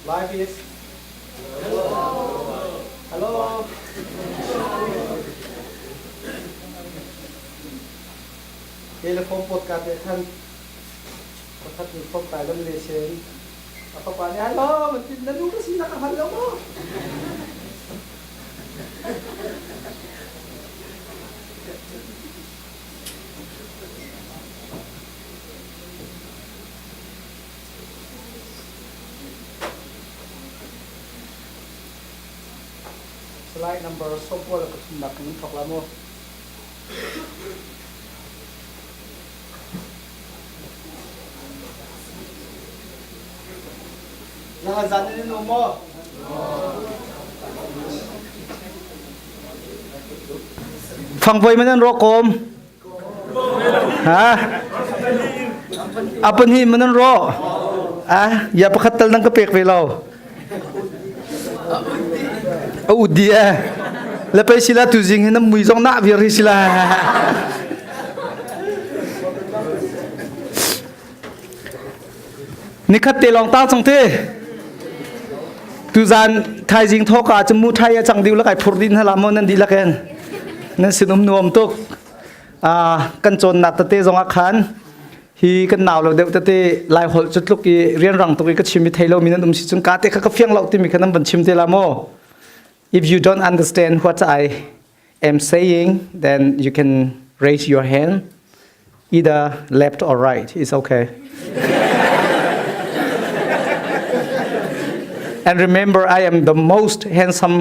Life is Hello เทเลโฟนปลดการเดินทางถ้าถึงพบตายแล้วเลเชนเอาไปเนี่ยฮัลโหลมันกินนั่นดูก็สินักฮัลโหลสไลด์ number ส่งพวกเราก็ถึงหนักนี้ถกแล้วมั้งแล้วอาจารย์นี่นุ่มมั้งฟังไว้มันนั่นรอกมฮะapa niมันนั่นรออย่าประคัตตลนั่งก็เปียกไปเราdia lepas sila tu jing henam mui jong na biar sila ni khat te long ta chang te tu zan thai jing thoka chmu thai chang diu la kai phurdin hala mon nan di la ken nan sinum nuam tok kan chon nak te jong a khan hi kan naw lo deu te lai hol chutluk ki rian rang to ki ka chimi thailo minan si chung ka te kha fiang lo ti mi khanam ban chim te la mo. If you don't understand what I am saying, then you can raise your hand, either left or right. It's okay. And remember, I am the most handsome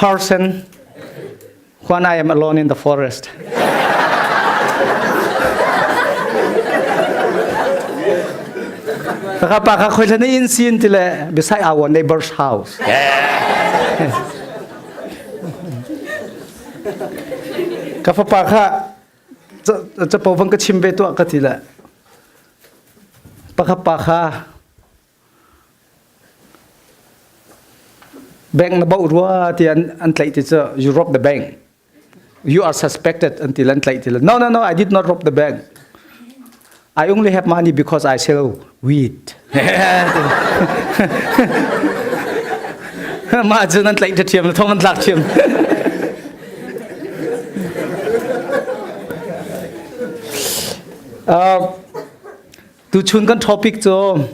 person when I am alone in the forest. Kapag ako na in-scene tila beside our neighbor's house. Kapag ka sa povang kachimbe to akatila. Pakapaka bank na baurwa ti antlay ti sa you rob the bank. You are suspected until antlay tila. No, I did not rob the bank. I only have money because I sell weed. Ma chu nan tlai thiam la thong man tlak thiam. Tu chun kan topic cho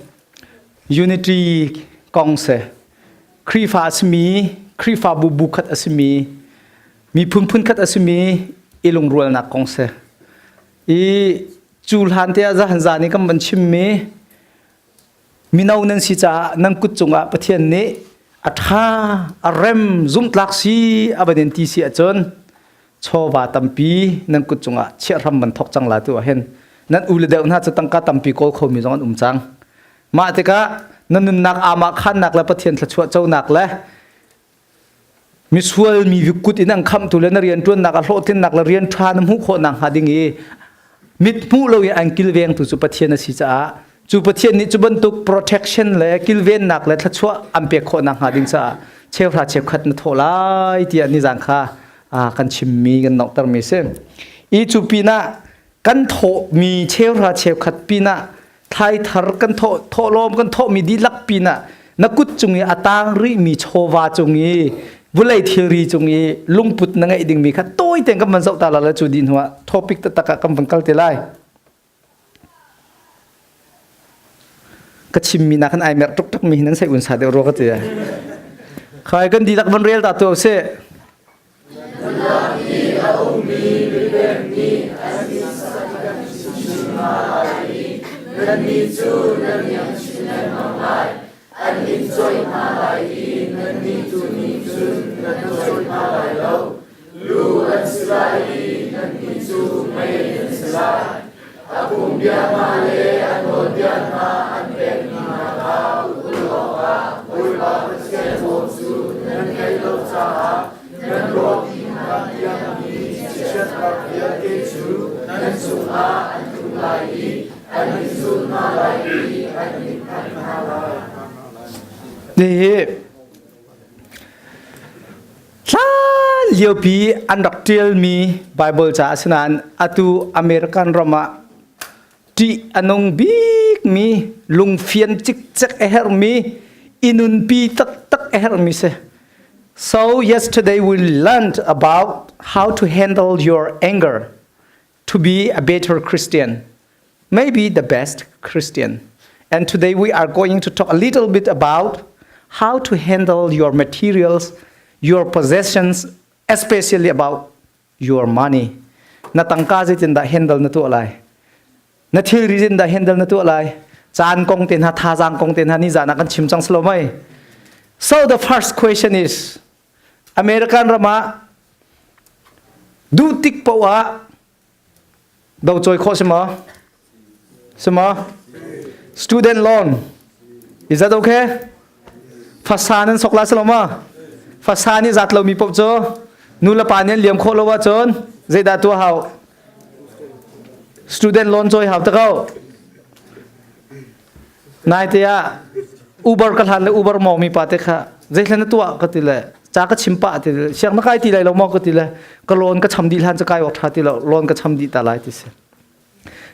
unity kong se. Kri fa asmi, kri fa bu khat asmi. Mi phun khat asmi ilung rual nak kong se. Chul han te za han zani kam ban chim me minau nan si cha nang kut chunga pathian ni atha arem zum tlak si abaden ti si achon chowa tampi nang kut chunga cheram ban thok chang la tu hen nan ule de na chatang ka tampi kol khomi jong chang ma te ka nan nak ama khan nak la pathian thla chua chau nak la mi sual mi vikut inang kham tu le na rian tun nak a hlo tin nak la rian than mu kho nang hadingi mit mu lo ya ankil veng tu chu pathian si cha chu pathian ni chu ban tuk protection le kil ven nak le thachwa ampe kho nang ha ding cha cheu ra cheu khat na tholai ti ani jang kha kan chimmi kan nok tar mi se I chu pina kan tho mi cheu ra cheu khat pina thai thar kan tho lom kan tho mi di lak pina nakut chungi atang ri mi chowa chungi bulai theory chungi lungput na ngai ding mi kha toi teng kam man zau ta la chu din huwa topic ta taka kam bangkal te lai kachim mi na khan ai mer tuk tuk mi nan sai un sa de ro ka te khai kan di lak ban rel ta to se Ni liu pi andak tiel mi Bible cha sinan atu American Roma ti anong big mi lung phian chik chak her mi inun pi tak her mi se. So yesterday we learned about how to handle your anger to be a better Christian, maybe the best Christian. And today we are going to talk a little bit about how to handle your materials, your possessions, especially about your money. Na tangka zin da handle na tu alai. Na thiri zin da handle na tu alai. Chan kong tin ha tha jang kong tin ha ni jana kan chim chang slo mai. So the first question is, American Rama du tik po wa đâu chơi khó xem mà student loan, is that okay? Fasanan sokla selama fasani zat lo mi pop cho nula panen liam kho lo wa chon zai da tu hao student loan choi hao ta kau nai te ya uber kal han le uber mo mi pa te kha zai hlan tu ka ti le cha ka chimpa ti le siang na kai ti lai lo mo ka ti le ka loan ka cham di han cha kai wa tha ti lo loan ka cham di ta lai ti se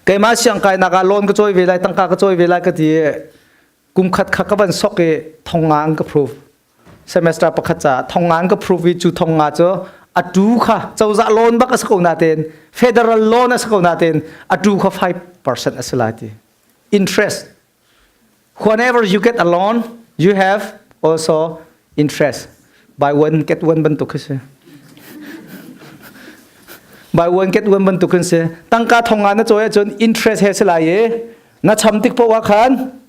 kai ma siang kai na ka loan ka choi ve lai tang ka choi ve lai ka ti kum khat kha ka ban sok ke thongang ka proof semester pakhat cha thongang ka proof wi chu thonga cho atu kha chau za loan ba ka sko na ten federal loan as ko na ten atu kha 5% asalati interest. Whenever you get a loan you have also interest. Buy one get one bentuk se. Buy one get one bentuk se. Tangka thonga na choi chon interest he sela ye na chamtik po wa khan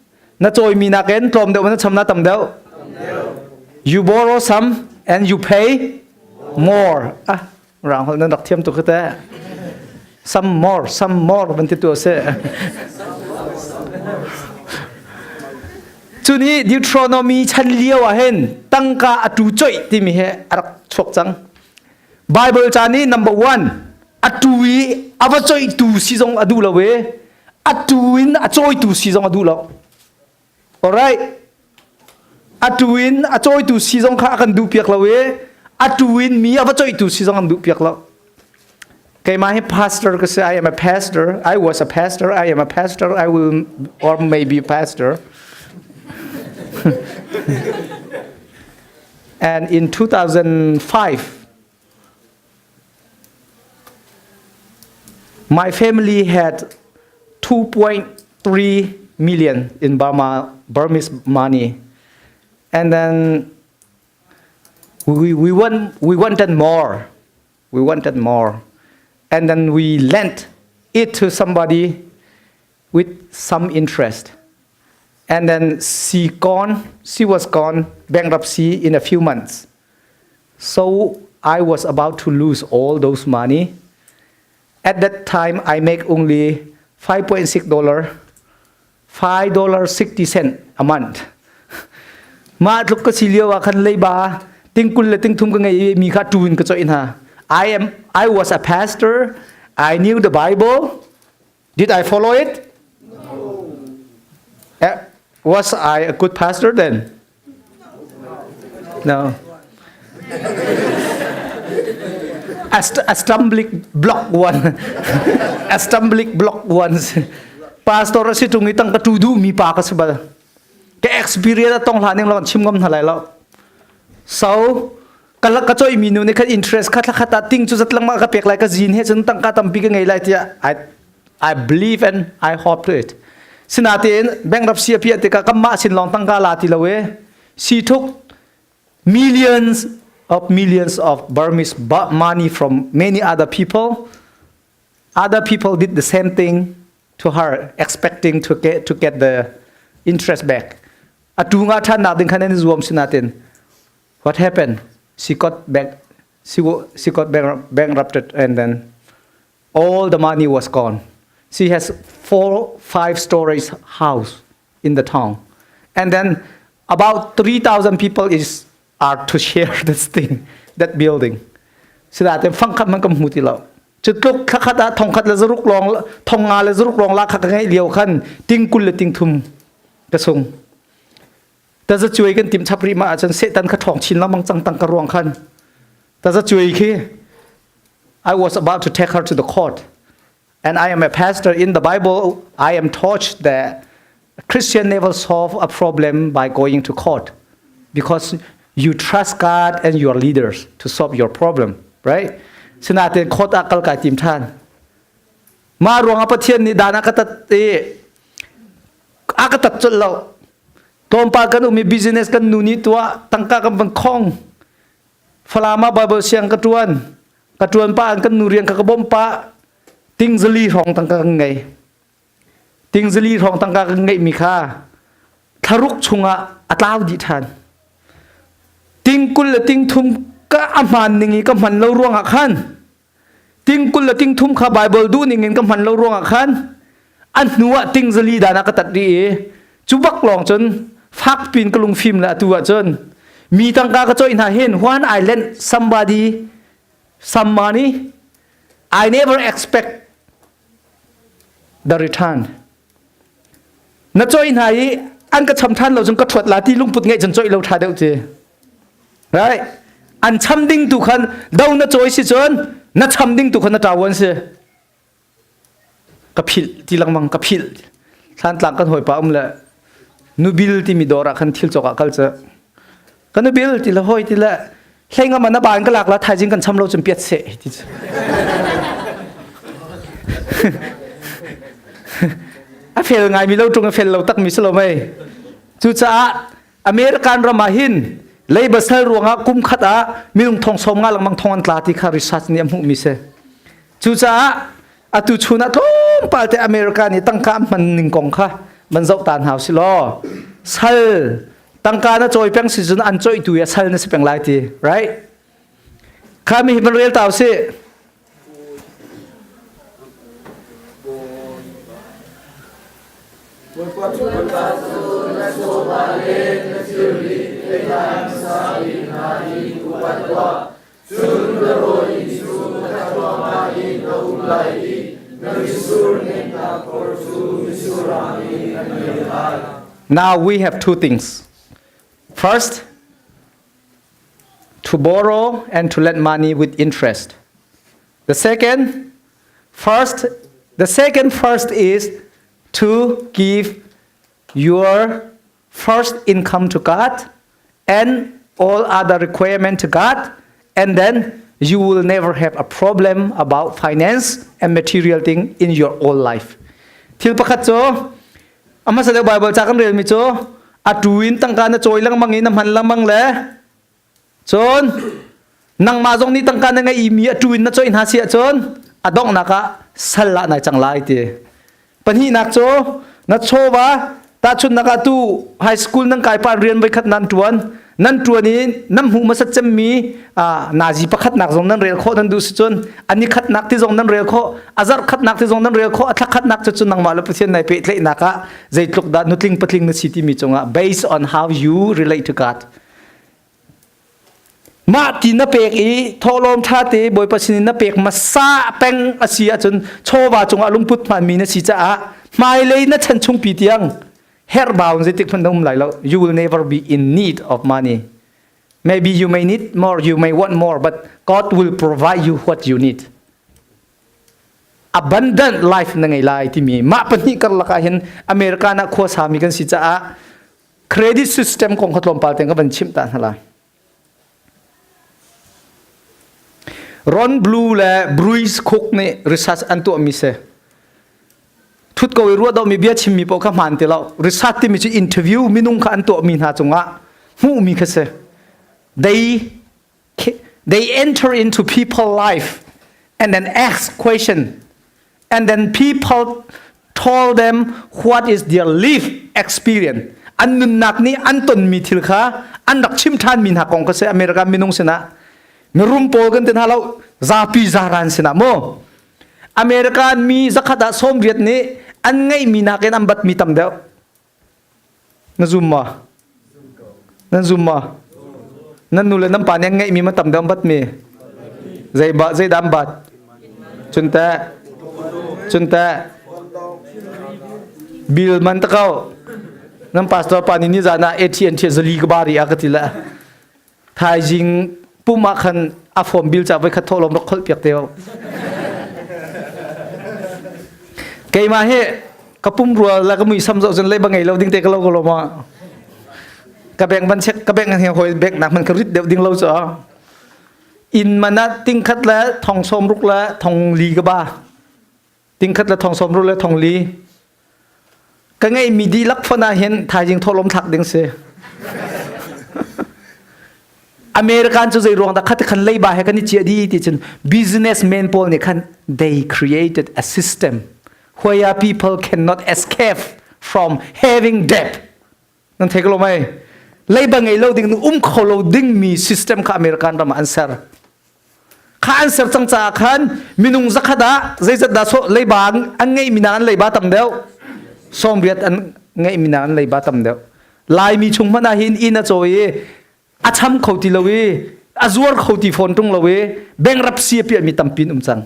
na choi mi na ken tom deu na cham na tam deu. You borrow some and you pay more. Ah, rang hol na dak thiam tu khata. Some more ban ti tu se. Chuni Deuteronomy chan liaw a hen tangka atu choi ti mi he arak chok chang Bible chani number 1 atui ava choi tu si jong adu lawe atuin a choi tu si jong adu law. Alright, atuin a choi tu si jong kha kan du piak lawe atuin mi ava choi tu si jong an du piak law. Kay ma he pastor ka say I am a pastor, I was a pastor, I am a pastor, I will or maybe a pastor. And in 2005, my family had 2.3 million in Burmese money. And then we wanted more. We wanted more. And then we lent it to somebody with some interest. And then she was gone, bankruptcy in a few months. So I was about to lose all those money. At that time, I make only $5.6, $5.60 a month. Ma tluk ka silio wa kan lei ba tingkul le ting thum ka ngai mi kha tuin ka cho in ha. I was a pastor. I knew the Bible. Did I follow it? Was I a good pastor then? No. A stumbling block one. A stumbling block once. Pastor si tung itang katudu mi pa ka sabal. Ke experience tong laning lo chim ngam halai lo. So kalak ka choi minu ne khat interest khat khata ting chu zatlang ma ka pek lai ka jin he chun tang ka tam pi ka ngai lai tia. I believe and I hope to it. Sinatin bankruptcy apia te ka kamma sin long tangka lati lawe she took millions of Burmese money from many other people. Other people did the same thing to her, expecting to get the interest back. Atunga than na din kanen zuam sinatin. What happened? She got bankrupted, and then all the money was gone. She has 4-5 stories house in the town. And then about 3,000 people are to share this thing, that building. So that fang khat man kam huti lo. Chutluk khata thong khat la zaruk long thong nga la zaruk long la kha ngai liao khan ting kul le ting thum ka sung. Ta za chui kan tim chapri ma chan se tan kha thong chin la mang chang tang ka rong khan. Ta za chui khi I was about to take her to the court. and I am a pastor in the Bible, I am taught that a Christian never solve a problem by going to court because you trust God and your leaders to solve your problem, right? Sinatin court akal ka tim than. Marong apathian ni dana katat akatat chulaw. Tompa kan umi business kan nuni tua tangka kan bangkong. Falama Bible siang katuan pa kan nuriang kakabom pa ting zeli rong tangka ngai. Ting zeli rong tangka ngai mika. Tharuk chunga atlaw di than. Ting kul ting thum ka aman ningi ka man lo ruang akhan. Ting kul ting thum kha Bible du ningin ka man lo ruang akhan. An nuwa ting zeli dana katat ri chubak long chon phak pin kalung phim la tuwa chon mi tangka ka choi na hen one I lend somebody some money I never expect the return na choi na hi an ka cham than lo jong ka thwat la ti lung put ngai jan choi lo tha deu che right an cham ding tu khan dau na choi si chon na cham ding tu khan na tawon se kapil ti lang mang kapil san tlang kan hoi pa la nubil ti mi dora khan thil choka kalcha kan nubil ti la hoi ti la hlenga mana ban ka lak la thai jing kan chamlo chum piat se ti a fel ngai mi lo tung a fel lo tak mi slo mai chu cha American ramahin lei basal ruanga kum khata milung thong som nga lang mang thongan tla ti kha research ni amu mi se chu cha atu chuna thom palte America ni tangka man ning kong kha man zau tan hau si lo sal tangka na choi peng si jun an choi tu ya sal na si peng lai ti right khami hiban real taw si Now we have two things. First, to borrow and to lend money with interest. The second first is to give your first income to God and all other requirement to God, and then you will never have a problem about finance and material thing in your whole life. Thil pakhat cho ama sa Bible cha kan rel mi cho atuin tangka na choi lang mangi nam han lang mang le chon nang ma jong ni tangka na ngai mi atuin na choi na sia chon adong na ka salla na chang lai ti panhi nak cho na cho ba ta chun na ka tu high school nang kai pan rian bai khat nan tuan ni nam hu ma sat cham mi naji pakhat nak jong nan rel kho nan du si chon ani khat nak ti jong nan rel kho azar khat nak ti jong nan rel kho athak khat nak chun nang ma la pathian nai pe tlei na ka zaitluk da nutling patling na city mi chonga based on how you relate to God ma ti na pek i tholom tha te boy pasin na pek ma sa peng asia chun chowa chunga lung put man mi na si cha a mai le na chan chung pi tiang her bound zetik phandom lai lo you will never be in need of money. Maybe you may need more, you may want more, but God will provide you what you need. Abundant life na ngai lai ti mi ma pani kar la ka hin America na kho sa mi kan si cha a credit system kong khatlom pal teng ka ban chim ta hala Ron Blue la Bruce Cook ne research an to mi se thut ko ru do mi bia chim mi po kha man te lo research ti mi chi interview minung kha an to mi na chunga mu mi kha se they enter into people's life and then ask question and then people told them what is their life experience an nun nak ni an ton mi thil kha an dak chim than min ha kong ka se America minung se na mi rum pol kan ten halo za pi za ran se na mo America mi zakhada som viet ni an ngai mi na ken ambat mi tam deu na zumma nan nule nam pa ngai mi ma tam deu ambat mi zai dam bat chunta bil man ta kau nam pastor pani ni jana AT&T zali ka bari akatila thai jing puma khan a form bil cha vai khat tholom rok khol piak teo cái mà hệ cái pum rùa là cái mùi xăm rộ dân lấy bằng ngày lâu đinh tê cái lâu cái lâu mà cái bẹn ban check cái bẹn hàng hồi bẹn nặng mình cái rít đều đinh lâu cho in mà na tinh khát là thòng xôm rút là thòng lì cái ba tinh khát là thòng xôm rút là thòng lì cái ngày mi đi lắc phân hiện thay riêng thô lom thạc đinh xe American cho dây ruộng đã khát khăn lấy ba hay cái này chia đi thì chân businessmen Paul này khăn they created a system where people cannot escape from having debt nên thấy cái lo mày lấy ba ngày lâu đinh khâu lâu đinh mi system cả American ra mà answer khá answer chẳng cha khăn minung giác đã dây rất đã số lấy ba anh ngay mình ăn lấy ba tầm đeo xong biết anh ngay mình ăn lấy ba tầm đeo lại mi chung mà na hin in ở chỗ acham khoti lawi azur khoti phone tung lawi bankruptcy pi mi tampin chang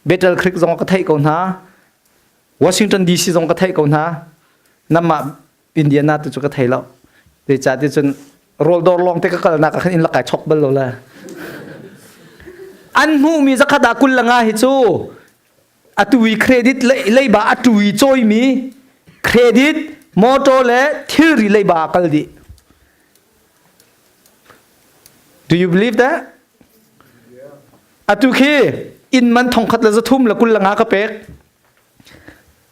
Battle Creek zong ka thai kon ha Washington DC zong ka thai kon ha nama Indiana tu chu ka thai lo te cha te chun roll door long te ka kal na ka khan in la kai chok bal lo la an mu mi zakada kul langa hi chu atui credit lei ba atui choi mi credit moto le theory lei ba kal di Do you believe that? Atu khi in man thong khat la zathum la kul langa ka pek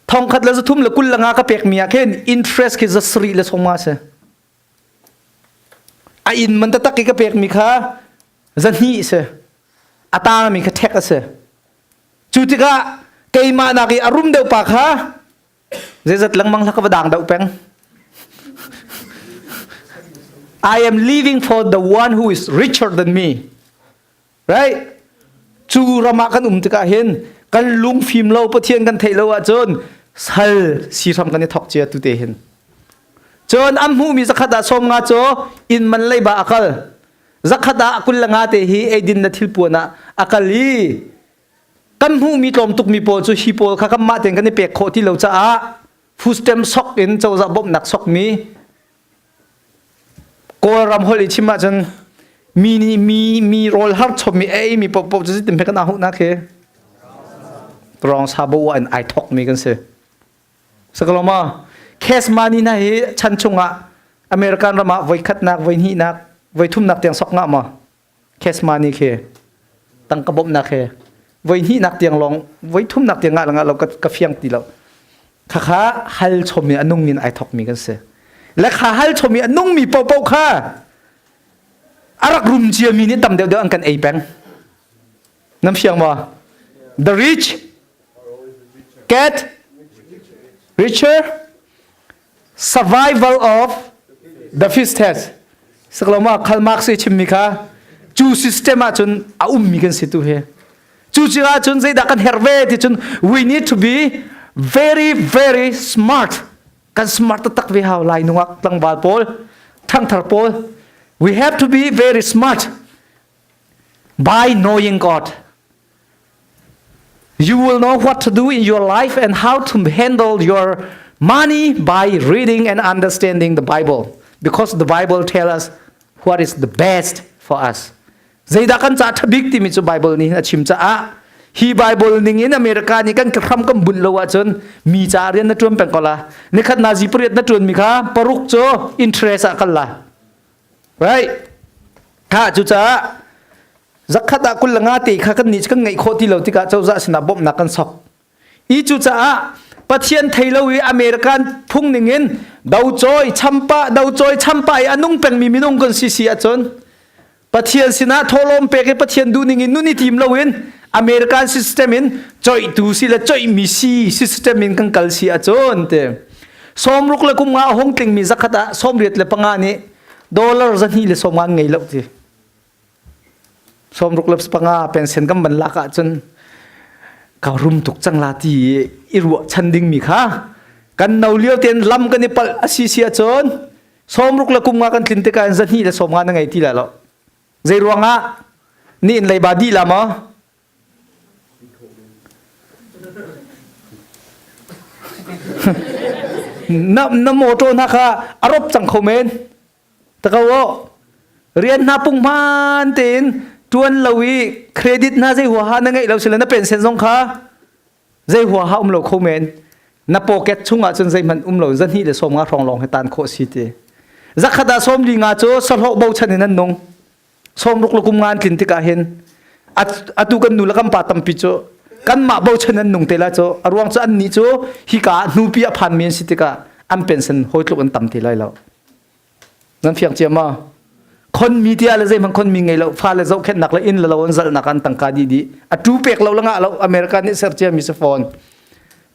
thong khat la zathum la kul langa ka pek mia khen interest ki zasri la soma se a in man ta tak ka pek mi kha zanhi se ata mi kha thek ase chutika keima na ki arum deu pa kha zezat lang mang la ka badang dau peng I am living for the one who is richer than me. Right? Chu rama kan tika hin kan lung phim lo pathian kan thei lo a chon sal si ram kan thok che tu te hin. Chon amhu mi zakhada som nga cho in man lei ba akal. Zakhada akul langa te hi edin na thilpuna akali. Kan hu mi tom tuk mi po chu hi pol kha kam ma ten kan ni pek kho ti lo cha a. Fustem sok in chau za bob nak sok mi. Ko ram hol ichima jan mi rol har chop mi mi pop pop just tim pek na hu na khe strong sabo and I talk mi kan se sakaloma case mani na he chan chunga American rama voi khat nak voi hi nak voi thum nak tiang sok nga ma case mani khe tang ka bob na khe voi hi nak tiang long voi thum nak tiang nga langa lo ka fiang ti lo kha kha hal chom mi anung min I talk mi kan seและขาฮัลชมีนุ่งมีเป่าค่ะอารักรุมเชียมีนี่ตำเดียวอันกันไอแปงน้ำเชียงว่า the rich get richer survival of the fittest สักลมาคัลมาร์กซ์ชิมมีค่ะจูซิสเต็มจนอามีกันสิตุเฮจูจิราจนใจดักกันเฮร์เวที่จน we need to be very very smart kan smart tak we how lai nuak tang bal pol thang thar pol we have to be very smart by knowing God you will know what to do in your life and how to handle your money by reading and understanding the Bible because the Bible tells us what is the best for us zaida kan cha thabik ti mi chu Bible ni achim cha a hi Bible ning in America ni kan kham kam bun lo wa chon mi cha rian na tuam peng kola ni khat na ji priet na tun mi kha paruk cho interest a kala right kha chu cha zakhata kul langa te kha kan ni kan ngai kho ti lo ti ka chau za sina bom na kan sok i chu cha pathian theilowi American phung ning in dau choi champa anung peng mi minung kon si si a chon pathian sina tholom pe ke pathian du ning in nuni tim lo in American system in choi tu si la choi mi si system in kan kal si a chon te somruk la kum nga hong ting mi zakhata somriat le panga ni dollar zan hi le somnga ngei lo ti somruk le panga pension kam ban la ka chon ka rum tuk chang la ti iru chanding mi kha kan nau liao ten lam kan ni pal asi si a chon somruk la kum nga kan tlin te kan zan hi le somnga na ngai ti la lo zai ruanga ni in lei ba di la ma na moto na ka arop chang khomen takawo rian na pung man tin tuan lawi credit na jai wa na ngai lo sila na pension song kha dây hoa ha lo khâu men na pocket chung a chun dây man lo zan hi le som nga rong long he tan kho si te zakhada som li nga cho sal ho bo chan nan nong som ruk lo kum ngan tin ti ka hen atu kan nu la kam pa tam pi cho kan ma bo chan nan nong te la cho arwang cho an ni cho hi ka nu pi a phan men si te ka am pension hoi tluk an tam ti lai lo nan fiang che maคนมีเดียอะไรใจมันคนมีไงเราฟ้าเลยเจ้าแค่หนักเลยอินเราวันจันทร์นักการตั้งคดีดีอะจูเป็กเราละงะเราอเมริกันนี่เซอร์เจียมิสฟอน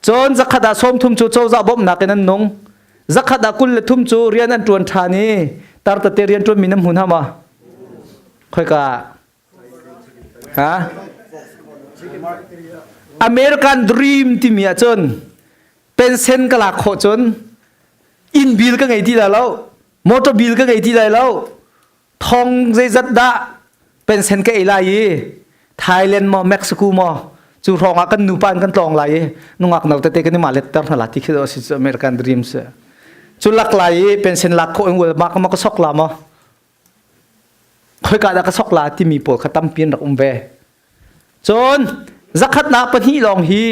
จนจักขดาส้มทุ่มจูเจ้าจะบ่มนักนั้นนงจักขดากุลเลยทุ่มจูเรียนอันจวนทานีตาร์ตเตเรียนจวนมีน้ำหุ่นหามาค่อยกะฮะอเมริกันดรีมที่มีจนเป็นเส้นกลากโคจนอินบิลก็ไงที่ได้แล้วมอเตอร์บิลก็ไงที่ได้แล้วทองใจจัดดะเป็นเซนเกอีไลไทยแลนด์มอเม็กซิโกมอจูรองกันนูปานกันตองไลนุ่งอักนาวเตเตกันนี่มาเลตเตอร์ทลาติคิดว่าสิอเมริกันดรีมส์จูลักไลเป็นเซนลักโคเองวัวมากก็สกลามอค่อยการก็สกลาที่มีปวดขตั้มเปลี่ยนรักเวจนจักขัดนักปนีลองฮี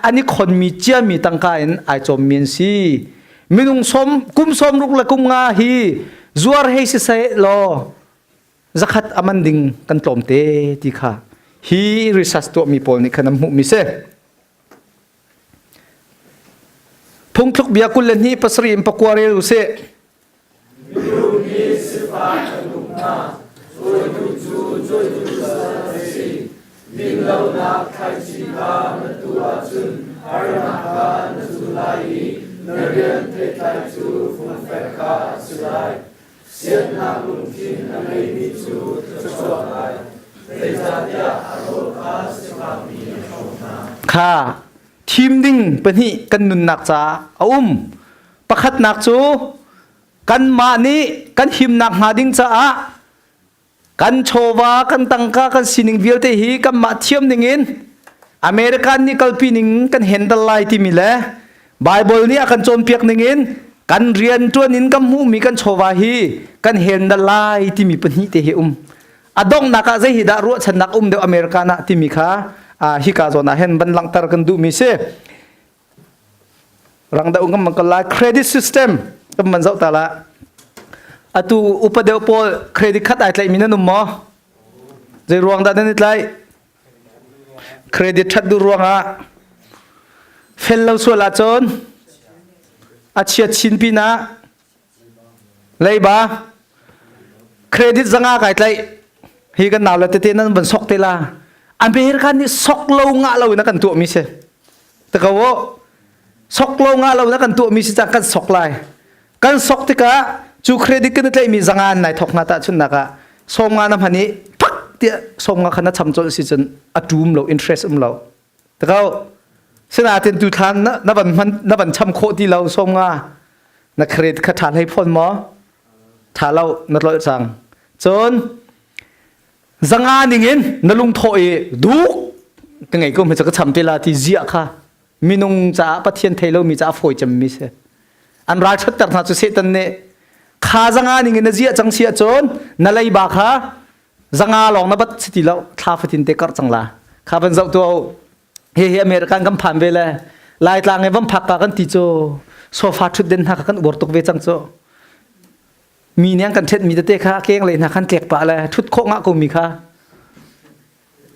อันนี้คนมีเจียมีตังกายไอจอมเมียนซีมีนุ่งสมกุมสมลุกละกุมงาฮีZuar hei si say lo zakat amanding kan tlom te ti kha hi research to mi pol ni khanam hu mi se phung thuk bia kul len hi pasri im pakware lu se Siết nạp lùng kinh là ngày đi chú cho chuộc lại Để ra địa alo khá sẽ phạm mi không nà Khá Thím đinh bên hi cần nụn nạc cha Bác khát nạc chú Cần mạ ni Cần hiểm nạc hà đinh cha Cần chô va Cần tăng ca Cần xin ninh viêu tế hi Cần mạ thiêm đinh in American ni kalpi ning Cần handle lại ti mi le Bible ni akan chôn piak ning inกันเรียนตัวนินกัมหูมีกันโชวาฮีกันเห็นดลายที่มีปัญหาเตหิอดงนักใจหิดารุฉันนักเดียวอเมริกานะที่มีค่าฮิกาโซนาเห็นบันลังตากันดูมีเสรังดากัมมันก็ลายเครดิตซิสเต็มกัมมันเจ้าตาละตูอุปเดียวพอเครดิตคัดอะไรมีนั่นนุ่มมอจะรวงด้านนี้ไรเครดิตชัดดูรวงเฟลเราส่วนละจนอาชีพชินปีนะเลยบ้าเครดิตจังอาไก่เลยฮีกันหนาวเลยเต้นนั้นบนซอกเตล่าอเมริกันนี่ซอกโลงะเรานักกันตัวมิเสแต่ก็ว่าซอกโลงะเรานักกันตัวมิเสจังกันซอกไลกันซอกติกะจูเครดิตกันเลยมีจังงานไหนทอกนาตาชุนนักะส่งงานน้ำพันนี้พักเดียส่งงานขนาดทำจนสิจนอัดรูมเราอินเทรสเราแต่ก็เสนาเต็นตุทันนับบันชำโคที่เราส่งมานักเครดิตขัดฐานให้พ้นหมอถ้าเรานัดเราจังจนจังงานอย่างงี้นัลุงโถยดูกังไงก็มันจะกระทำเวลาที่เสียค่ะมีนงจ่าปะเทียนเทโลมีจ่าฝอยจำมิเสอันราชตัดนาจุเสตันเน่ข้าจังงานอย่างงี้นะเสียจังเสียจนนั่นเลยบ้าค่ะจังงานลองนับสติเราท้าฟตินเตกัดจังละข้าเป็นเจ้าตัวเฮียอเมริกันกำผ่านไปเลยลายต่างไอ้วัมพักกันติโจโซฟาชุดเด่นหักกันบวรตกเวจังโจมีเนี้ยกันเช็ดมีแต่เตะข้าเก่งเลยนะกันเจ็กปะเลยชุดโคงะกูมีค่ะ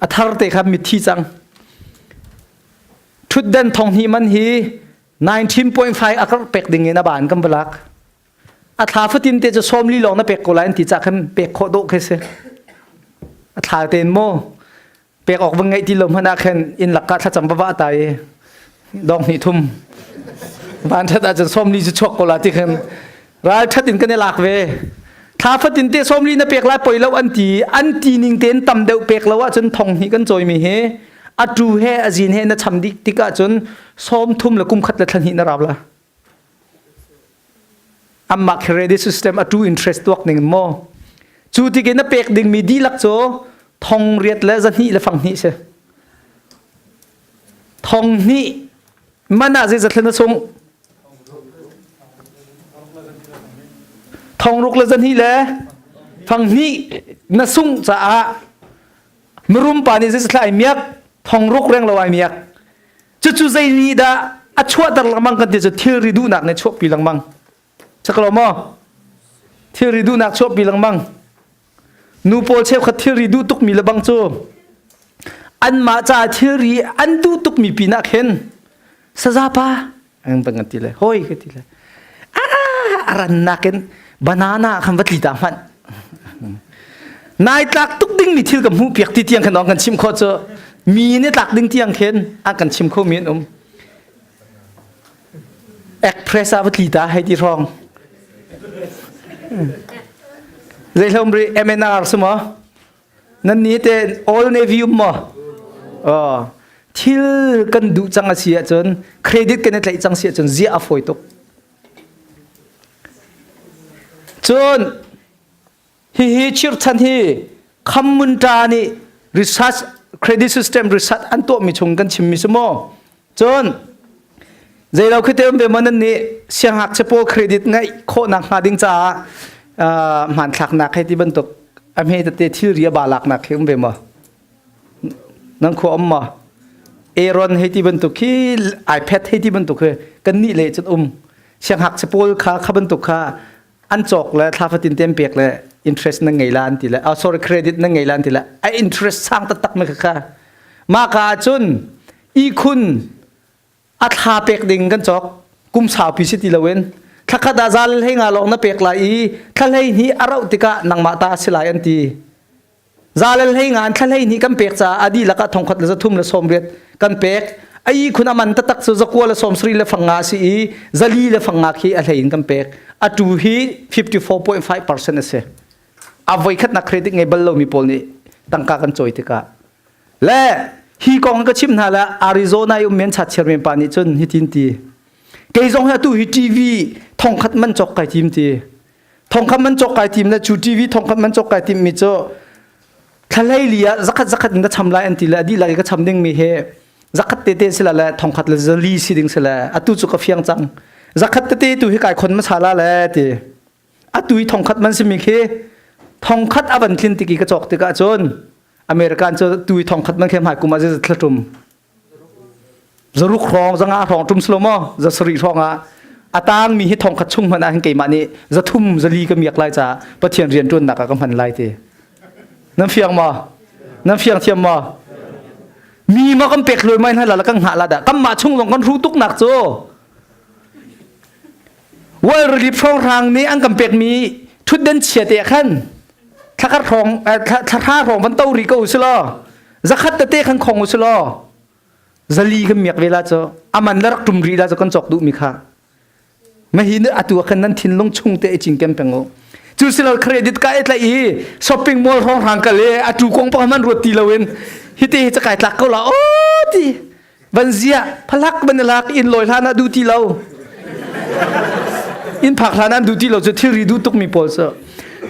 อัธรเตะครับมีที่จังชุดเด่นทองฮีมันฮี 19.5 อักเป็กดิ่งเงินบานกันบลักอัธาฟตินเตจะส้มลีลองนะเป็กโกไลน์ติจักกันเป็กโคโดเคเซอัธาเตนโมเปียกออกวังไงที่ลมพนักเห็นอินหลักการถ้าจำประวัติตายดองหิทุ่มบ้านถ้าอาจจะส้มลีจะชกก็ละที่เห็นร้ายถ้าตินกันในหลักเวถ้าฟัดตินเตส้มลีน่ะเปียกลายปล่อยแล้วอันตีนิงเต้นต่ำเดียวเปียกแล้วว่าจนทองหิกันจอยมีเฮอัดรูเฮอจีนเฮน่ะทำดิติกะจนส้มทุ่มแล้วกุมขัดแล้วทันหินรับละอัมมักเครดิตซิสเต็มอัดรูอินเทรสต์ตัวหนึ่งโมจูติกันน่ะเปียกดิ่งมีดีลักโจทองเรียดและจันนี่และฝั่งนี้ใช่ทองนี่มันน่าจะจัดเล่นส่งทองรุกและจันนี่แหละฝั่งนี้น่าส่งจะมรุมป่านี่จะใช้เมียกทองรุกเร่งละวายเมียก chu zai ni da a chua dar lamang kan te chu thil ri du nak ne chop pi lang mang chaklo mo thil ri du nak chop pi lang mang nu pol chep khat thil ri du tuk mi la bang chu an ma cha thil ri an du tuk mi pi na khen saza pa ang bangan ti le hoi ke ti le aran na ken banana kham vatli ta man nai tak tuk ding mi thil kam hu piak ti tiang kan ong kan chim kho chu mi ne tak ding tiang khen a kan chim kho mi express vatli ta hai ti rong zai lom ri MNR suma nan ni te all navy mo thil kan du chang a sia chon credit kan tlai chang sia chon zia a foi tok chon hi chir chan hi khamun ta ni research credit system research an to mi chung kan chim mi sumo chon zai lo khite be manan ni siang hak chepo credit ngai kho nak ha ding cha man thak nak hai ti ban tok am he te thil ria ba lak nak khem be ma nang kho amma Aaron hay ti ban tuk khi iPad hay ti ban tuk he kan ni le chut siang hak chepol kha ban tuk kha an chok la tha fatin tem pek le interest na ngai lan ti la sorry credit na ngai lan ti la ai interest sang ta tak me kha ma ka chun i khun a tha pek ding kan chok kum sa pi si ti lawen thakha da zal he nga long na pek la i thalai hi arau tika nang ma ta silai an ti zalal hei ngan thalai ni kan pek cha adi laka thongkhat la thum la somret kan pek ai khuna man ta tak chu zakwa la som sri la fanga si zali la fanga khi a hlein kan pek a tu hi 54.5% ase avoi khat na credit ngai bal lo mi pol ni tangka kan choi tika le hi kong ka chim na la Arizona yu men chat chermen pa ni chun hi tin ti ke jong ha tu hi TV thongkhat man chok kai tim ti thongkhat man chok kai tim na chu TV thongkhat man chok kai tim mi cho thalai lia zakat na chamla antila di lagi ka chamding mi he zakat te sila la thongkhat la zali siding sila atu chu ka fiang chang zakat te tu hi kai khon ma sala la te atu hi thongkhat man si mi khe thongkhat aban thlin ti ki ka chok te ka chon American cho tu hi thongkhat man khem hai kuma je thlatum zaruk rong zanga rong tum slomo za sri ronga atang mi hi thongkhat chung mana hin ke mani zathum zali ka miak lai cha pathian rian tun na ka kam han lai teน้ำเฟียงมาน้ำเฟียงเทียมมามีมากันเป็กเลยไม่ให้ละกังหาละดะกัมมาชุ่งลงกันรู้ตุกหนักโจว่ารีบช่องทางนี้อันกันเป็กมีทุดเดินเฉียดเตะขั้นถ้าขัดของถ้าของมันเต้ารีก็อุศลอจะขัดเตะขั้นของอุศลอจะลีกันเมียกเวลาโจอามันละรักตุ่มรีละจะกันจอกดุมีค่ะไม่เห็นอัตัวขันนั้นทิ้งลงชุ่งเตะจริงกันเป็นงูจูสิเราเครดิตก็ไอ้ละอีช้อปปิ้งมอลล์ห้องทางกันเลยอาจูกงปะมันรวดตีเราเองฮิตจะไก่ตักเขาละโอ้ดีบันเสียพลักบันลักอินลอยท่านะดูที่เราอินผักท่านั้นดูที่เราจะที่รีดูตุกมีโพส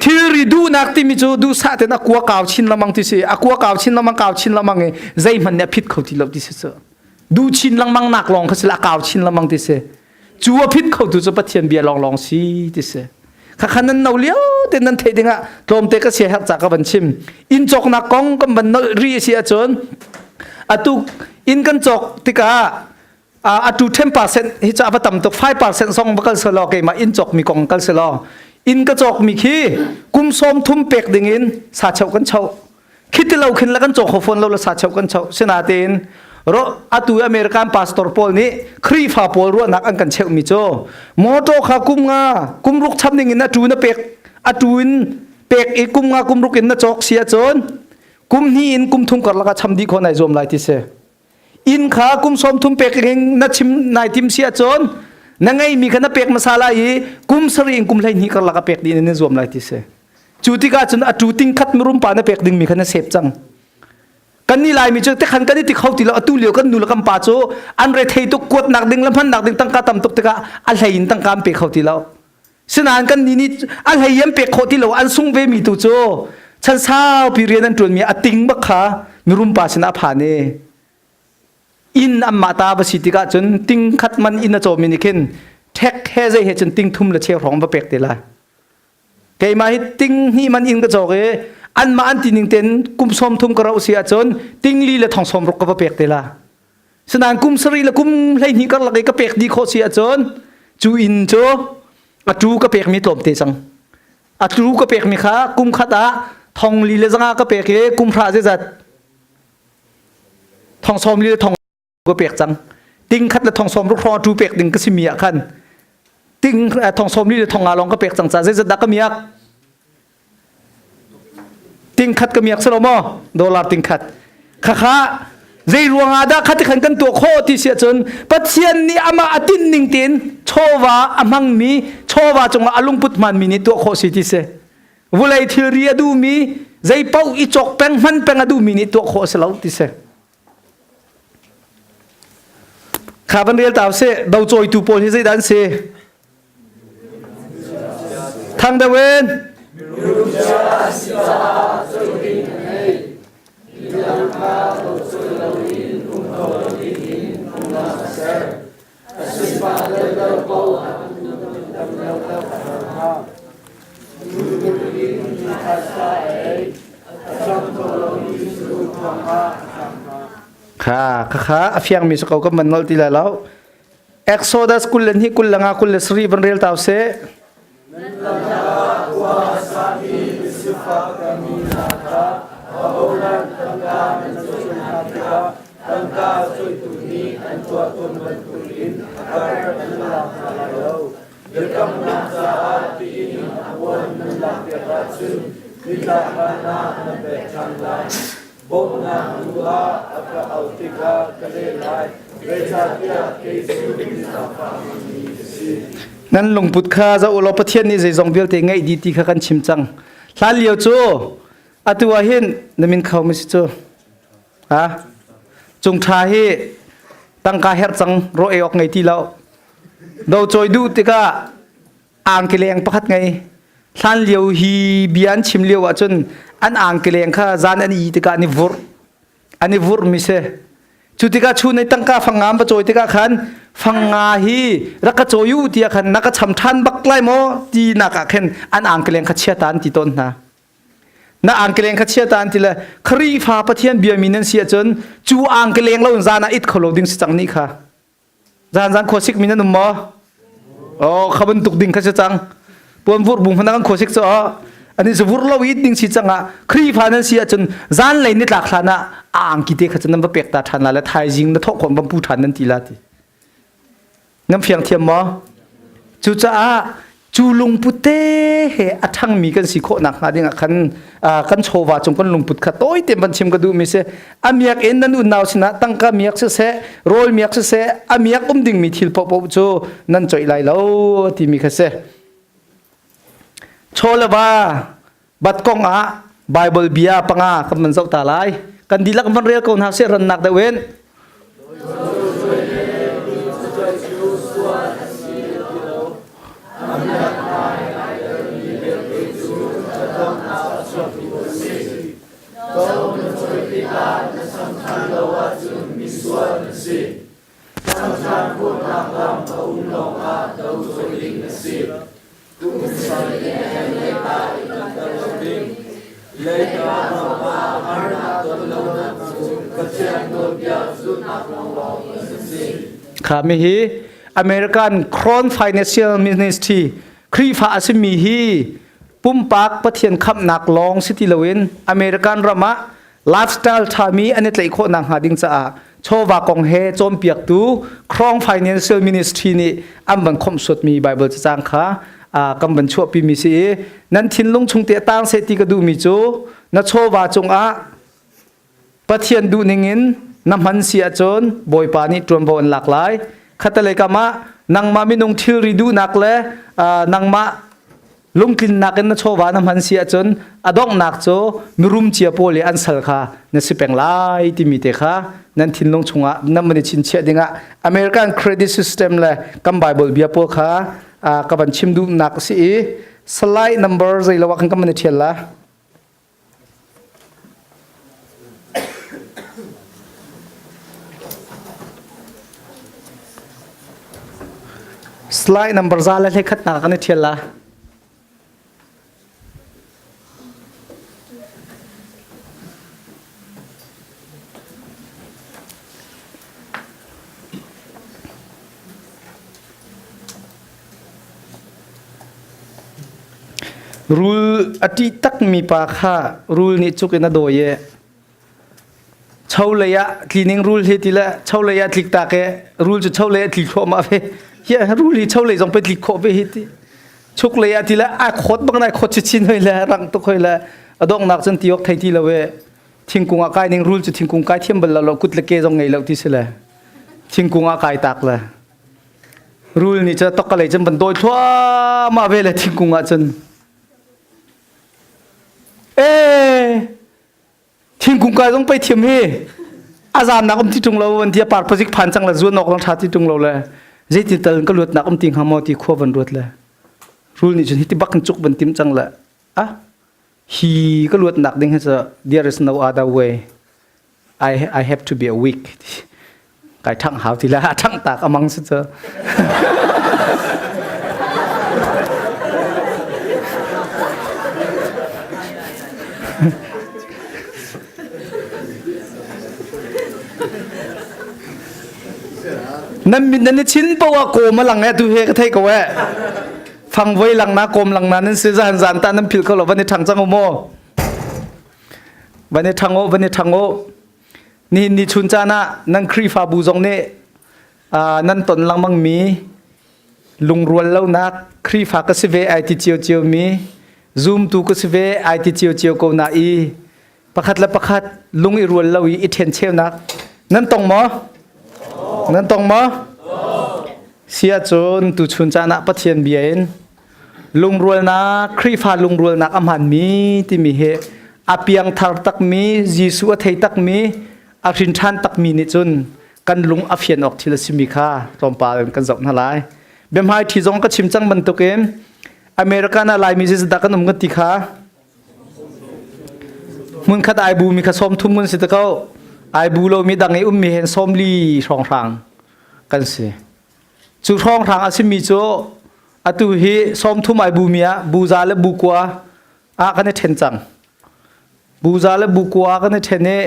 ที่รีดูนักที่มีจูดูซาเตนักกัวกาวชินละมังที่เสียกัวกาวชินละมังกาวชินละมังเงใจมันเนี่ยพิษเขาที่เราที่เสียดูชินละมังนักลองเขาสิละกาวชินละมังที่เสียจูว่าพิษเขาดูจะปะเทียนเบียลองสิที่เสียข้าขันนั้นเอาเลี้ยวแต่นั้นเทดิงะลมเตะก็เสียหักจากกับบัญชิมอินจอกนักกองกับบันรีเสียจนตุอินกันจอกติกาตุ10%ฮิจะเอาไปต่ำตก5%ส่งบักสลอเกมาอินจอกมีกองกัลสลออินกระจอกมีขี้กุมส้มทุ่มเป็กดิ่งอินสาเฉากันเฉาคิดที่เราขึ้นแล้วกันจอกหัวฟนเราสาเฉากันเฉาเสนาเตนรอตุอเมริกันพาสตอร์พอลนี้ครีฟาพอลรัวนักอันกันเชลมิโจมอโตขากุมงากุมรุกช้ำดิ่งอินนะจูนเป็กตุอินเป็กอีกุมงากุมรุกอินนะจอกเสียจนกุมนี้อินกุมทุ่งกัดละก็ช้ำดีคนไหนรวมไล่ที่เสอินขากุมส้มทุ่มเป็กเองนะชิมนายทิมเสียจนนั่งไงมีขนาดเป็กมาซาลายกุมสรีกุมไล่นี้กัดละก็เป็กดีนี่รวมไล่ที่เสจูติกาจนจูติงคัดมรุมปานเป็กดิ่งมีขนาดเสพจังกันนี่ลายมีเจอแต่ขันกันนี่ติเขาติเราตู้เหลียวกันดูละคำป่าโจอันเรทเฮตุกวดหนักดึงลำพันหนักดึงตั้งกาต่ำตกตะกะอะไรยินตั้งการเปกเขาติเราสนานกันนี่อะไรยันเปกเขาติเราอันสุ่งเวมีตัวโจฉันเศร้าปีเรียนนั้นจวนมีอติงบักขามีรุมป่าชนะผ่านเนอินอัมมาตาบสิติกาจนติงขัดมันอินโจมินิเคนแท็กเฮเซเฮจนติงทุ่มละเชี่ยวของบะเปกเตละเกยมาให้ติงนี่มันอินกระจอกเออันมาอันตินิงเต็นกุมสมทุ่มกระเราเสียจนติงลีและทองสมรกกับเปกเตละ สนานกุมสรีละกุมเลยนี่ก็ละไกก็เปกดีโคเสียจนจูอินโจอาจูก็เปกมีตลมเตสังอาจูก็เปกมีขากุมขัดาทองลีเลซังก็เปกกุมพระเจจัดทองสมลีทองก็เปกจังติงขัดละทองสมลูกครอจูเปกติงก็สิมีอ่ะขันติงทองสมลีทองอาลองก็เปกจังจ้าเจจัดดักก็มีอ่ะติงขัดก็มีอ่ะสโลโมดอลลาร์ติงขัดข้าใจรวงอาดาขัดขันกันตัวโคที่เสียจนปัจเจียนนี่อามาอตินนิงตินโชวาอามังมีโชวาจงอาลุงพุทมันมีนี่ตัวโคสิที่เสวุไลทีเรียดูมีใจเป้าอีจกแปงมันแปงดูมีนี่ตัวโคสลาวที่เสข้าบันเรียลตาวเสดาวโจยตูโพลิใจดันเสทางเดเวนค่ะอภิยังมีสกาวก็มันนอลตีแล้วเอ็กโซดัสกุลเลนฮิกุลลังอากุลเลสรีบันเรียลตาวเสนั้นหลวงพุทธข้าจะอุลปเทียนนี่ใจจงเบียลเตงไงดีตีข้ากันชิมจังหลานเลี้ยวจูอัตัวเห็นนมินเขาไม่ใช่จูฮะจงทาให้ตั้งกาเฮรจังโรเอออกไงที่เราเราจอยดูติกาอ่างเกลียงประคัดไงหลานเลี้ยวฮีเบียนชิมเลี้ยวจนอันอ่างเกลียงข้าจานอันอีติกาอันนี้วุร์มิเสจุติกาชูในตั้งกาฟังงามประจอยติกาขันฟังงาฮีรักกระโจยูตีขันนักชำทันบักไลโมตีนักขันอันอ่างเกลียงขัดเชียตานตีต้นนะน่าอ่างเกลียงขัดเชียตานตีละครีฟ้าปะเทียนเบียมินันเสียจนจูอ่างเกลียงเราจานาอิดขลุ่ดิ้งสิจังนี่ค่ะจานโคสิกมินันนุ่มบ่โอ้ขบันตุกดิ้งขัดจังปวนวุร์บุงพนักงานโคสิกจ้าอันนี้จะวุร์เราอิดดิ้งสิจังอ่ะครีฟ้านั้นเสียจนจานเลยนิดหลักฐานอ่ะอ่างกิเตขัดจันนั้นเปกตาทันละและไทยจิงและทอกคนบัมพูทันนั้นตีละทีน้ำเพียงเทียมมอจูจ้าจูลุงปุเต้เฮอทั้งมีกันสิโคนักหาดิ่งกันโชว์ว่าจงกันลุงปุตขัดโต้ยเต็มบัญชีมกระดูมิเสอามียกเอ็นนั้นอุ่นนาวสินะตั้งกามียกเสโรลมียกเสอามียกดิ่งมีทิลปอบจูนั่นจ่อยไหลแล้วที่มีเสโชว์ละว่าบัดกงไบเบิลเบียปังคำมันเจ้าตาลายกันดีลักมันเรียกคนหาเสรันนักเดเวนข้ามีฮีอเมริกันครอนฟินแลนเชียลมินิสทรีครีฟ้าสิมีฮีปุ่มปากปะเทียนขับนักลองสิติลวินอเมริกันรำมะไลฟ์สไตล์ทามีอันนี้เลยโคนนางหาดิ่งจ้าโชว์ว่ากองเฮโจมเปียกตูครองฟินแลนเชียลมินิสทรีนี่อันบันคมสุดมีไบเบิลจะจางค่ะกำบันชั่วปีมีสีนั้นทิ้งลงชงเตะตั้งเสติกระดูมิจูนัดโชว์ว่าจงปะเทียนดูนิงินน้ำมันเสียจนบอยปานิตรวมบนหลากหลายขัดเลยกามะนังมามินงทิริดูนักเลยนังมาลุงกินนักนัดโชว์ว่าน้ำมันเสียจนอดองนักโจมีรุมเจียโปลีอันสัลค่ะนั่นสิเป็นลายที่มีเตค่ะนั่นทิ้งลงชงนั่นมันชินเชียดิงะอเมริกันเครดิตซิสเต็มเลยกำไบเบิลเบียโปค่ะกับบัญชีมดูนักสิสไลด์ number ใจละว่าขันกำมันเทียนละสไลด์ number ซาเลเล็กขัดนักกันเทียนละ rule ati tak mi pa kha rule ni chukena doye chauleya cleaning rule he tila chauleya tlik ta ke rule chu chauleya tlik kho ma ve ya rule hi chaule jong pe tlik kho ve hi ti chukleya tila a khot bang nai khot chi chin hoila rang to khoila adong nak chen tiok thai ti lawe thingkunga kai ning rule chu thingkung kai thiam bal lo kut le ke jong ngei lo ti sela thingkunga kai tak la rule ni cha tok ka le chen ban doi thwa ma ve le thingkunga chen thiên cung cái giống bay thiểm hi, azan nạc ti trung lâu vấn thi par project phan chang là zuan nọc long thắt ti trung lâu là, dây ti tần cái luật nạc tiếng ham ti khoa vấn luật là, rule ni chun hi ti bắc chuk vấn tim chang là, hi cái luật nạc ding hết giờ, there is no other way, I have to be a weak, cái thằng hảo thì là thằng tạc among sự giờ. Nên chín bao cô mà lằng nghe tu he cái thấy cậu ấy phăng với lằng ná cồm lằng ná nên sẽ ra dàn ta nên phil câu là vấn đề thằng trang ô vấn đề thằng ô ni chun cha na nang khri pha bu zong ne nan ton lang mang mi lung rual lâu na khri pha cái sive ai ti chiêu chiêu mi zoom tu cái sive ai ti chiêu chiêu câu na i pakhat la pakhat lung i rual lâu i then cheu na nan tong mo nên tông mà xia chôn tu chun cha na bắt thiên biển lung ruột na khri pha lung ruột na âm hàn mi ti mi he apiang thar tak mi Giêsu thei tak mi arin than tak mi ni chun kan lung afian ok thila simi kha tom pa kan zok na lai bem hai thi jong ka chim chang ban to ken America na lai mi jis da kan ngati kha mun khat ai bu mi kha som thum mun si ta kau ai bu lo mi dang ei mi hen som li rong rang kan se chu rong rang asimi cho atu hi som thu mai bu mia bu za le bu kwa kan then chang bu za le bu kwa kan thene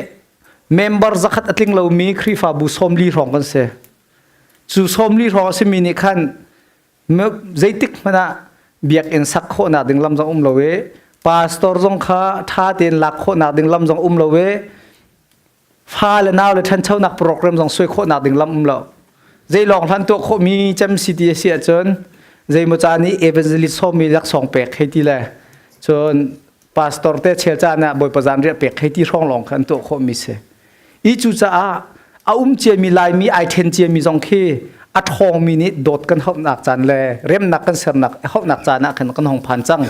member zakhat atling lo mi khri fa bu som li rong kan se chu som li rong asimi ni khan zaitik mana biak en sak kho na ding lam jong lowe pastor jong kha tha ten lak kho na ding lam jong lowe pha là nào là thân châu nạc program dòng xuôi khổ nạc đỉnh lâm lợ dây lòng thân tuộc khổ mi chăm city xịa chơn dây một cha ní evangelist xô mi lắc sòng bẹc hay tí lẹ chơn pastor tê chê cha nạ bồi bà giàn rịa bẹc hay tí rong lòng thân tuộc khổ mi xe ý chú cha chê mi lai mi ai thiên chê mi dòng khi thong mi ní đột cân hốc nạc chán lẹ rem nạc cân sэр nạc hốc nạc chán nạc cân hong phan chăng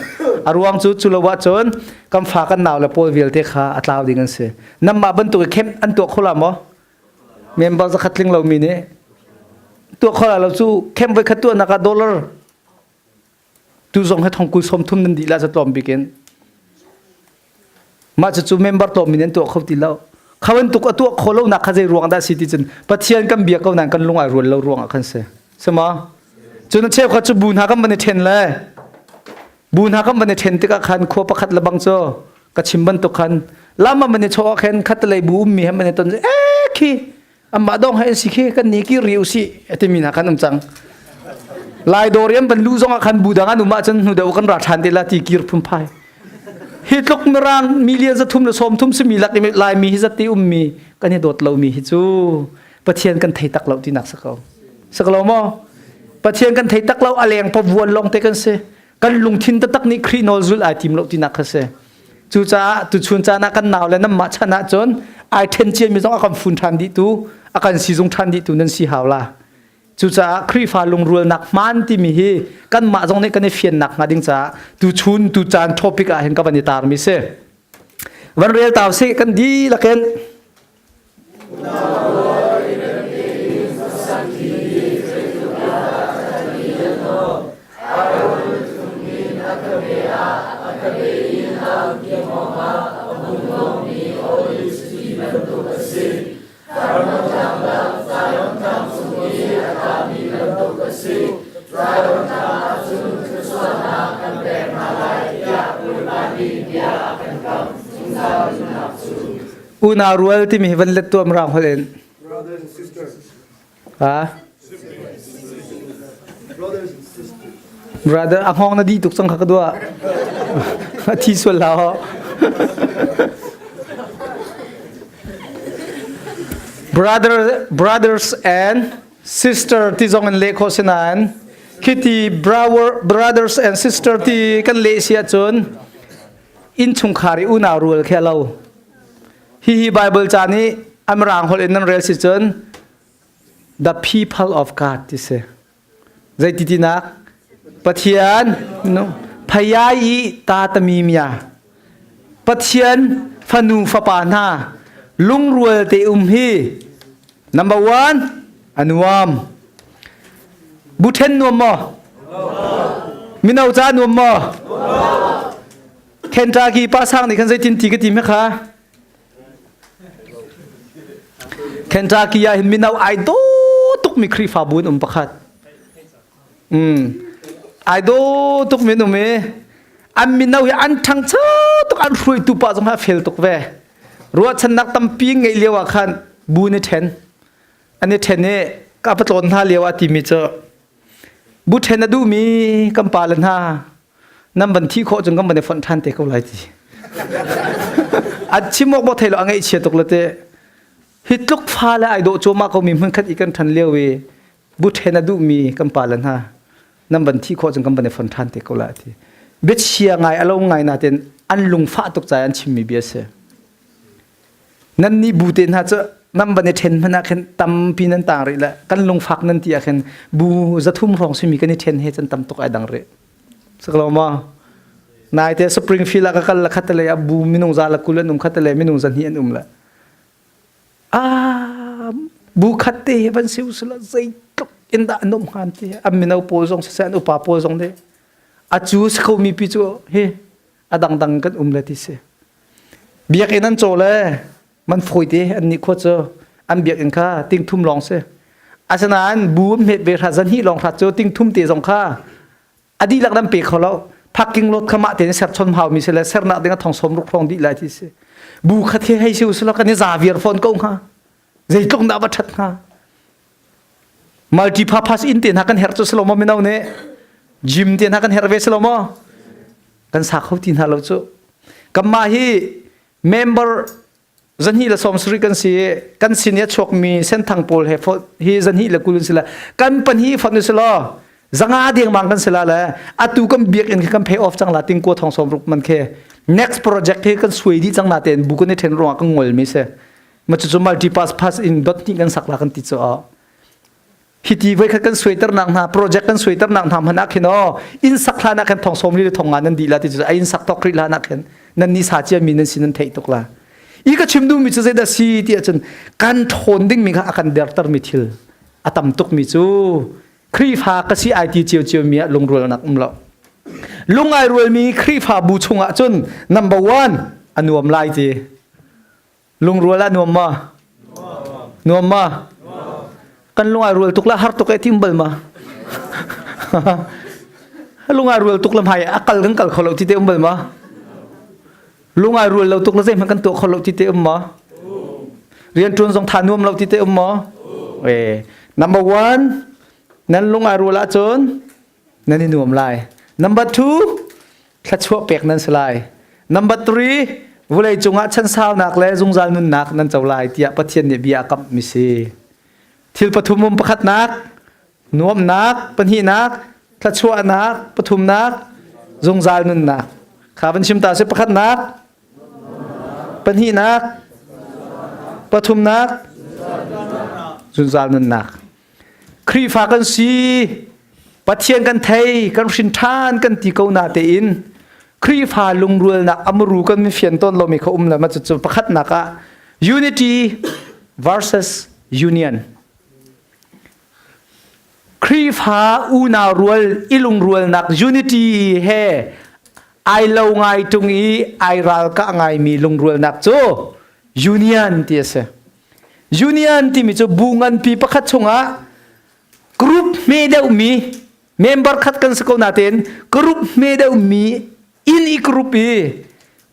ruang chu lo wa chon kam pha kan naw la pol vil te kha atlaw ding an se nam ma ban tu khem an tu khola mo member za khatling lo mi ne tu khola lo chu khem vai khatu na ka dollar tu zong he thong ku som thum nan di la za tom biken ma chu member to mi nen tu khau ti lo khawan tu tu kholo na kha jai ruang da city chen pathian kam bia ko nan kan lungai rual lo ruang khan se sama chun che kha chu bun ha kam ban then la buôn ha kam bane then te ka khan kho pakhat labang cho ka chimban to khan lama mane cho khan khat lei bu mi ha mane ton khi amma dong ha si khi kan ni ki riu si ati na khan chang lai doriam ban lu zong khan budanga nu ma chan nu deu kan ra than te la ti kir phum phai hitlok merang millions thum la som thum simi lak lai mi hi zati mi kan he dot lo mi hi chu pathian kan thei tak lo ti nak sakalo mo pathian kan thei tak lo aleng pa vuan long te kan se kan lung thin ta tak ni khri no zul ai tim lo ti nak khase chu cha tu chun cha na kan naw le na ma chana chon ai then che mi jong akam fun than di tu akan si jong than di tu nan si hawla chu cha khri pha lung rul nak man ti mi hi kan ma jong ne kan e fian nak ngading cha tu chun tu chan topic a hen ka bani tar mi se van real taw se kan di la ken una rual ti mi van let tu am rang holen brothers and sisters brothers and sisters brother ang hong na di tuk sang khakadwa ที่ส่วนเรา brothers and sister ที่จงกันเลโคสนานคิดที่ brothers and sister ที่กันเลเซียจนอินชุงคาริอุนารูลแค่เราฮีไบเบิลจานี้อัมรางฮอลเอ็นนั่นเรียลสิจน the people of God ที่เสใจตินักปะเทียนพยายีตาตมีเมียปะเทียนฟนูฟปานาลุงรวยเตอุมฮี number one อนุวามบุเทนนวมมอมินาวจานวมมอเคนทากีป้าสร้างในคันใจทินตีกติไหมคะเคนทากียาเห็นมินาวไอโดตุกมีครีฟาบุนประคัดไอโดตุกมีนุเมอันมินาวอันทั้งเช้าตุกอันรวยตุปะจงหาเฟลตุกเวรัวฉันนักตั้มปีไงเลี้ยวขันบูนเทนอันนี้เทนเนี่ยกับปตนท่าเลี้ยวติมิเจอบุเทนดูมีกำปาลันฮานั่นบันที่โคจงกำบันในฝนทันเตะเขาไหลทีอัดชิมอกบ่เทลอังไงเชียตกละเตฮิตลุกฟ้าและไอโดโจมาเขามีมันคัดอีกันทันเลี้ยวเวบุเทนดูมีกำปาลันฮานั่นบันที่โคจงกำบันในฝนทันเตะเขาไหลทีเบ็ดเชียไงอารมณ์ไงนาเตนอันลุงฟ้าตกใจอันชิมมีเบียเสนั่นนี่บูเตนฮะจะนำบันเทนพนักเห็นตำปีนันต่างเลยละกันลงฝักนั่นที่เห็นบูจะทุ่มรองสิมีกันเทนเฮจันตำตกไอดังเร่สักลมานายเตสปริงฟิลกันละคัตเลยบูมินุงซาละกุลนุงคัตเลยมินุงจันเฮียนุมละบูคัตเตบันซิวสละใจตกอินดานุมฮันที่มินาโปซงเซนอุปาโปซงเดอาจูสเขามีปิจูเฮอดังกันละที่เสเบียกินันโจเลยมันฝอยดีอันนี้ควรจะอันเบียกเองค่ะติ้งทุ่มลองเสียอาสนานบูมเห็ดเบรซันฮีลองทัดเจอติ้งทุ่มเตะสองค่ะอดีหลักดำเปียเขาแล้วพักกิ้งรถขมาเตะเสร็จชนเผามีเสร็จเสร็จนักเด็กทองสมรุกพรองดีหลายที่เสียบูคัดเทให้ชิวสุดแล้วกันนี่ซาเวียร์ฟอนก็ค่ะใจตรงดาวบัดค่ะมัลติพาพัสอินเตียนหักกันเฮร์ตสโลมไม่เอาเนี่ยจิมเตียนหักกันเฮร์เวสโลมกันสักเขาตีนหาเราจูกัมมาฮีเมมเบอร์จันฮีละสมสริกันสิกันสิเนี่ยชกมีเส้นทางโพลเฮฟฮีจันฮีละกุลสิละกันปัญฮีฟันนุสละจังอาเดียงมังกันสิละเลยอัตุกันเบียกอินกันเพย์ออฟจังละติงกัวทองสมรุกมันแค่ next project ที่กันสวยดีจังนาเต็นบุกนี่เทนรัวกันงอลมิเสมันจะมัลติพัสอินดอทนี่กันสักละกันติดจ้าฮิตีไว้กันสวยตระนังนะโปรเจกต์กันสวยตระนังทำหันนักเห็นอ๋ออินสักละนักเห็นทองสมรีทองงานนั่นดีละติดจ้าอินสักตอกริละนักเห็นนั่นนิสาเจียมีนั่นสินั่นเทตกละอีกชิมดูมิจูเซดาซีที่อาจารย์การทนดิ้งมีค่ะอาการเดร์ตร์มิทิลอาตมตุกมิจูครีฟ้าก็ซีไอทีเจียวเจียวมีลงรัวนักละลุงไอรัวมีครีฟ้าบูชงอาจารย์ number one อันนวมไล่จีลุงรัวละนวมมานวมมากันลุงไอรัวตุกละฮาร์ตุกไอทิมเบลมาลุงไอรัวตุกละหายอักลังกัลเขาเราที่เดิมเบลมาลุงไอรัวเราตุกละเซมันกันตัวเขาเราที่เดิมมาเรียนจนทรงฐานนวมเราที่เดิมมาnumber one นั่นลุงไอรัวละจนนั่นนี่นวมไล่ number two ขัดชั่วเปียกนั่นสลาย number three วุ้ยจงอาชันสาวนักและจงจานนุนนักนั่นเจ้าลายที่ปะเทียนเนี่ยบียกับมิซีทิลปฐุมมุมประคัดนักนวมนักปนหีนักขัดชั่วนักปฐุมนักจงจานนุนนักข้าเป็นชิมตาเสประคัดนักปนหีนักปฐุมนักจงจานนุนนักครีฟ้ากันซีปะเทียนกันไทยกันชินทานกันตีเกานาเตอินครีฟ้าลุงรัวนักอมรูกันมีเฟียนต้นเรามีเขาแล้วมันจะประคัดนักอะ unity versus union ครีฟ้าอูนารัวอิลุงรัวนัก unity เฮไอเราไงตรงนี้ไอรัลก็ไงมีลุงรัวนักโจ union ที่เส union ที่มีโจบุงันปีประคัดชงอะกรุ๊ปเมเดอุมีเมมเบอร์คัดกันสกุลนาเตนกรุ๊ปเมเดอุมีอินอีกรุ๊ป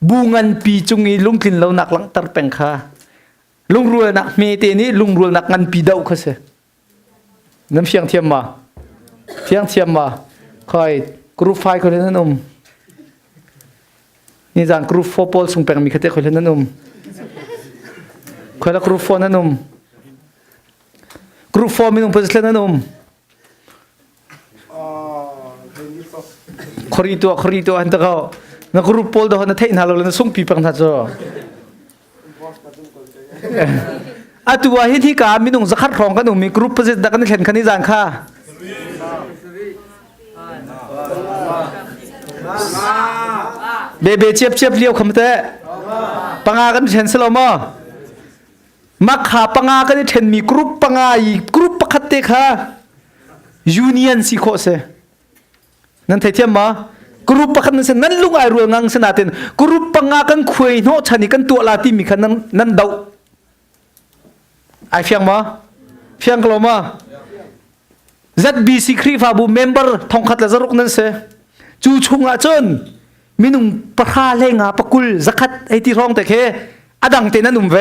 บุงันปีจงอีลุงกินเราหนักหลังตร์เป็งค่ะลุงรัวนักเมเตนี้ลุงรัวนักงันปีเดาเขาเสน้ำเชียงเทียมมาคอยกรุ๊ปไฟคนนั้นนม นี่จานกรุ๊ปโฟปอลส่งแปลงมีคดีคนเล่นนั่นคนละกรุ๊ปโฟนั่นกรุ๊ปโฟมีนุ่มเพื่อนเล่นนั่นครีตัวอันตะเขานักกรุ๊ปโฟลด์เขาเนี่ยเท่หน้าเราเลยส่งปีปังทัดจ้ะอะตัวเห็นที่การมีนุ่งสักขัดรองกันนุ่มมีกรุ๊ปเพื่อนดักกันเห็นคันนี้จานค่ะเบเชียบเลี้ยวคำเตะปังอากันเห็นสโลมมักขาปังอากันเห็นมีกรุ๊ปปังอาอีกรุ๊ปปักขัดเตะค่ะยูเนียนสิโคเซนั่นเทียมมากรุ๊ปปักขัดนั่นเซนั่นลุงไอรัวงังสนาเตนกรุ๊ปปังอากันคุยโนชันิกันตัวลาติมีขันนั่นเดาไอเฟียงมาเฟียงกลมา ZBC ครีฟาบูเมมเบอร์ทองขัดละจรุกนั่นเซจูชงอาจนมีนุ่มปะท่าเลงาปะกุลสักขัดไอที่ร้องแต่เคอดังเตนั่นเว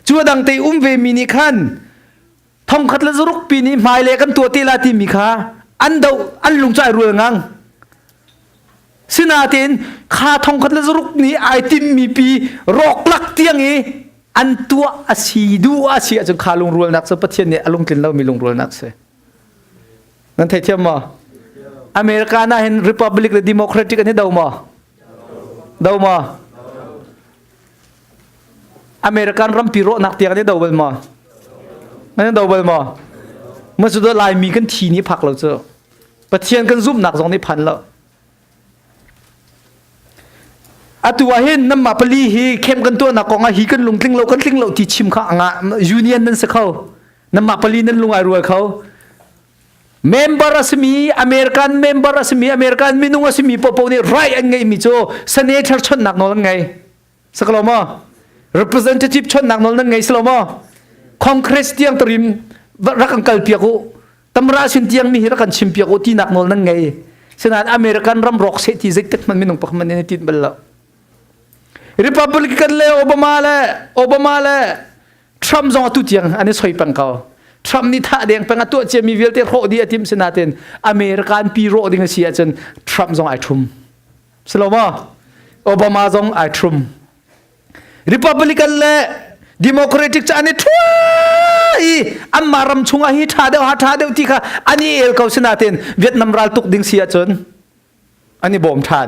จูอดังเตเวมินิคันทองขัดละจรุกปีนี้หมายเลกันตัวตีลาติมีขาอันเดาอันลุงใจรัวงังสินาเตนข้าทองขัดละจรุกนี้ไอติมมีปีรอกลักเตียงอันตัวอาชีดูอาชีจนขาลงรัวนักเสปเทียนเนี่ยอารมณ์กินเรามีลงรัวนักเสนั่นเทียมมาอเมริกาน่าเห็นริพับลิกหรือดิโมแครติกอันนี้เดามาอเมริกันรัมพิโรนักเตียงอันนี้เดาเบลมาอันนี้เดาเบลมาเมื่อสุดท้ายมีกันทีนี้พักเราเจอปะเทียนกันซุ่มหนักสองนี้พันแล้วอะตัวเห็นน้ำมาปลีฮีเข้มกันตัวนักกองฮีกันลุงทิ้งเรากันทิ้งเราที่ชิมข้างยูเนียนนั่นสักเขาน้ำมาปลีนั่นลุงไอรัวเขาเมมเบอร์สมีอเมริกันเมมเบอร์สมีอเมริกันมินุงสมีปอปนี่ไรอันไงมิโจเสเนเธอร์ชนนักนอลไงสักลมอ่ะ representative ชนนักนอลนั่นไงสลมอ่ะคอนเกรสเตียงตริมรักกันกัลเปียกุตำราสินเตียงมีรักกันชิมเปียกุที่นักนอลนั่นไงฉะนั้นอเมริกันรำรอกเศรษฐีเซ็กมันมินุงปักมันเนี่ยติดบัลละริพับลิกันเลยโอบามาเลยทรัมป์จงตุเตียงอันนี้สวยปังเขาทรัมป์นี่ท่าเดียงเป็นตัวเจมีวิลเตอร์โรดีอาทิมสนาเตนอเมริกันปีโรดิ่งเสียจนทรัมป์จงไอทรุมสโลมาโอบามาจงไอทรุมริพับลิกันเลยดิโมแครติกจะอันนี้ทั่วอันมารำชงอาฮิท่าเดียวที่ค่ะอันนี้เอลเขาสนาเตนเวียดนามรัลตุกดิ่งเสียจนอันนี้บ่มทาน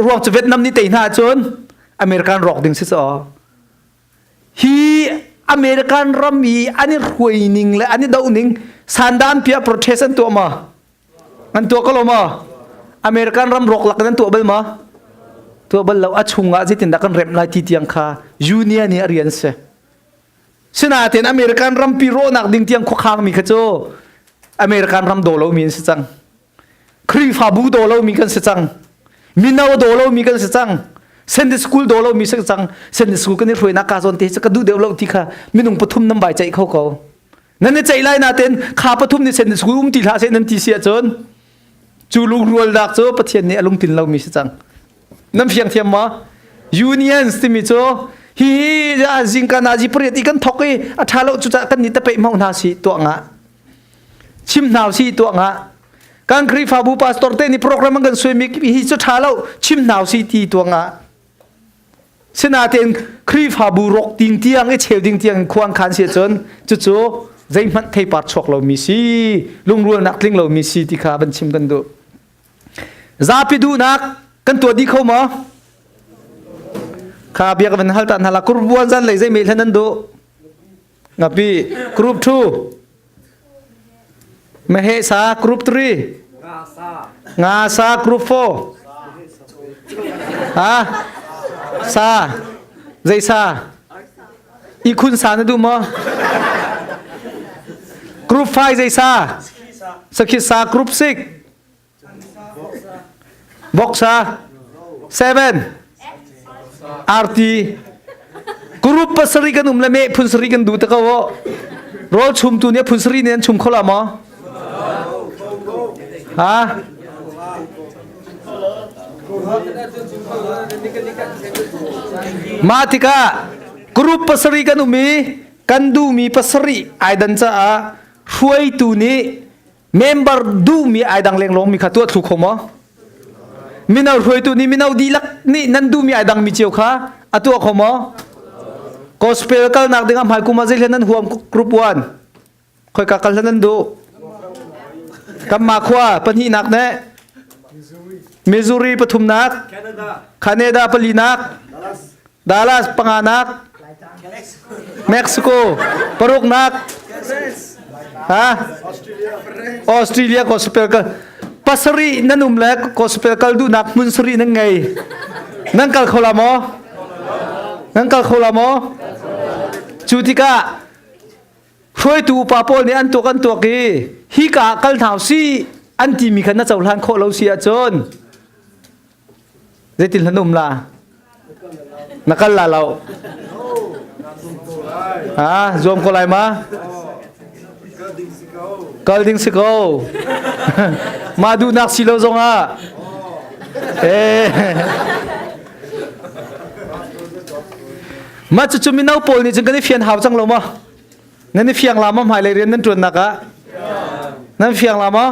รวมจะเวียดนามนี่เตยหน้าจนอเมริกันรอกดิ่งสิสอฮีอเมริกันรำมีอันนี้รวยนิ่งและอันนี้ดาวนิ่งสันดานเพียโปรเทสต์ตัวมาอันตัวก็ลงมาอเมริกันรำรอกหลักนั้นตัวเบลมาตัวเบลเราอัดชุงอาจิตินดักกันเร็บลายที่เตียงคายูเนียนี่เรียนเสฉะนั้นเต็นอเมริกันรำปีโรนักดิ่งเตียงคุกคางมีขจโจอเมริกันรำโดเรามีสิจังครีฟาบูโดเรามีกันสิจังมินาวโดเรามีกันสิจังเซนเดสคูลโดเรามีสักจังเซนเดสคูลก็นี่รวยนักการสอนเทสก็ดูเดี๋ยวเราที่ค่ะมินุงปฐุมน้ำใบใจเขานั่นในใจไล่นาเต็นข้าปฐุมในเซนเดสคูลตีลาเซนันตีเสียจนจูลุงรวยดักโจปะเทียนเนี่ยลุงตินเรามีสักจังน้ำเพียงเทียมมายูเนียนสติมิโจฮีจะจิงกันอาจิปริยติกันทอกอัฐาเราจุดกันนี่ตะเปะมาอุนาสีตัวงะชิมนาวสีตัวงะการครีฟาบูพาสตอร์เตนี่โปรแกรมกันสวยมีฮิจุดท้าเราชิมนาวสีทีตัวงะสนาเตนครีฟาบูรกติงเตียงเชลติงเตียงควงคันเสียจนจู่ๆใจมันเทปัดชกเรามีสีลุงรัวนักลิงเรามีสีที่ขาบันชิมกันดูซาปิดูนักกันตัวดีเข้ามาข้าเบียกันฮัลตันฮัลกรุ๊ปวันจันเลยใจมีเท่านั้นดูงับปีกรุ๊ปทูไม่เฮซากรุ๊ปทรีงาซากรุ๊ปโฟฮะซาใจซาอีคุณสานดูมั้งกรุ๊ปไฟใจซาสกิซากรุ๊ปซิกบ็อกซาเซเว่นอาร์ตีกรุ๊ปปัสริกันละเมพุนสริกันดูตะกาวรอชุมตัวเนี้ยพุนสริเนี่ยชุมเขาละมั้งฮะมาติกากรุ๊ปปัสริกันมีกันดูมีปัสริไอดันจ้าช่วยตัวนี้เมมเบอร์ดูมีไอดังเลี้ยงลงมีขัดตัวถูกขโมย มินเอารวยตัวนี้มินเอาดีลักนี่นั่นดูมีไอ้ดังมีเจียวค่ะอะตัวเขามอกอสเปลกัลนักดึงอำหายกุมาเจเลนันหัวกรุ๊ปวันคอยกักกันนันดูกำมาขวาปนีนักเน่มิซูรีปทุมนักแคนาดาปลีนักดัลลัสปังานักเม็กซิโกปารุกนักฮะออสเตรเลียกอสเปลกัลปัสรีนั่นอุ้มเล็กกอสเปลกัลดูนักมุนสรีนั่งไงนั่งกัลเขาละมอนั่งกัลเขาละมอจูติกาช่วยตูปาโปนี่อันตัวกันตัวกี้ฮิกากัลเท้าซีอันที่มีขนาดเจ้าหลานโคเราเสียจนเจติลนุ่มละนักกัลละเรารวมคนไรมากัลดิงสิโกมาดูนักสิโลซงอ่ะมาจุดมินเอาโปลนี่จึงกันได้เฟียนหาวจังลงมั้งนั่นนี่เฟียงลามะหมายเลยเรียนนั่นจวนนักะนั่นเฟียงลามะ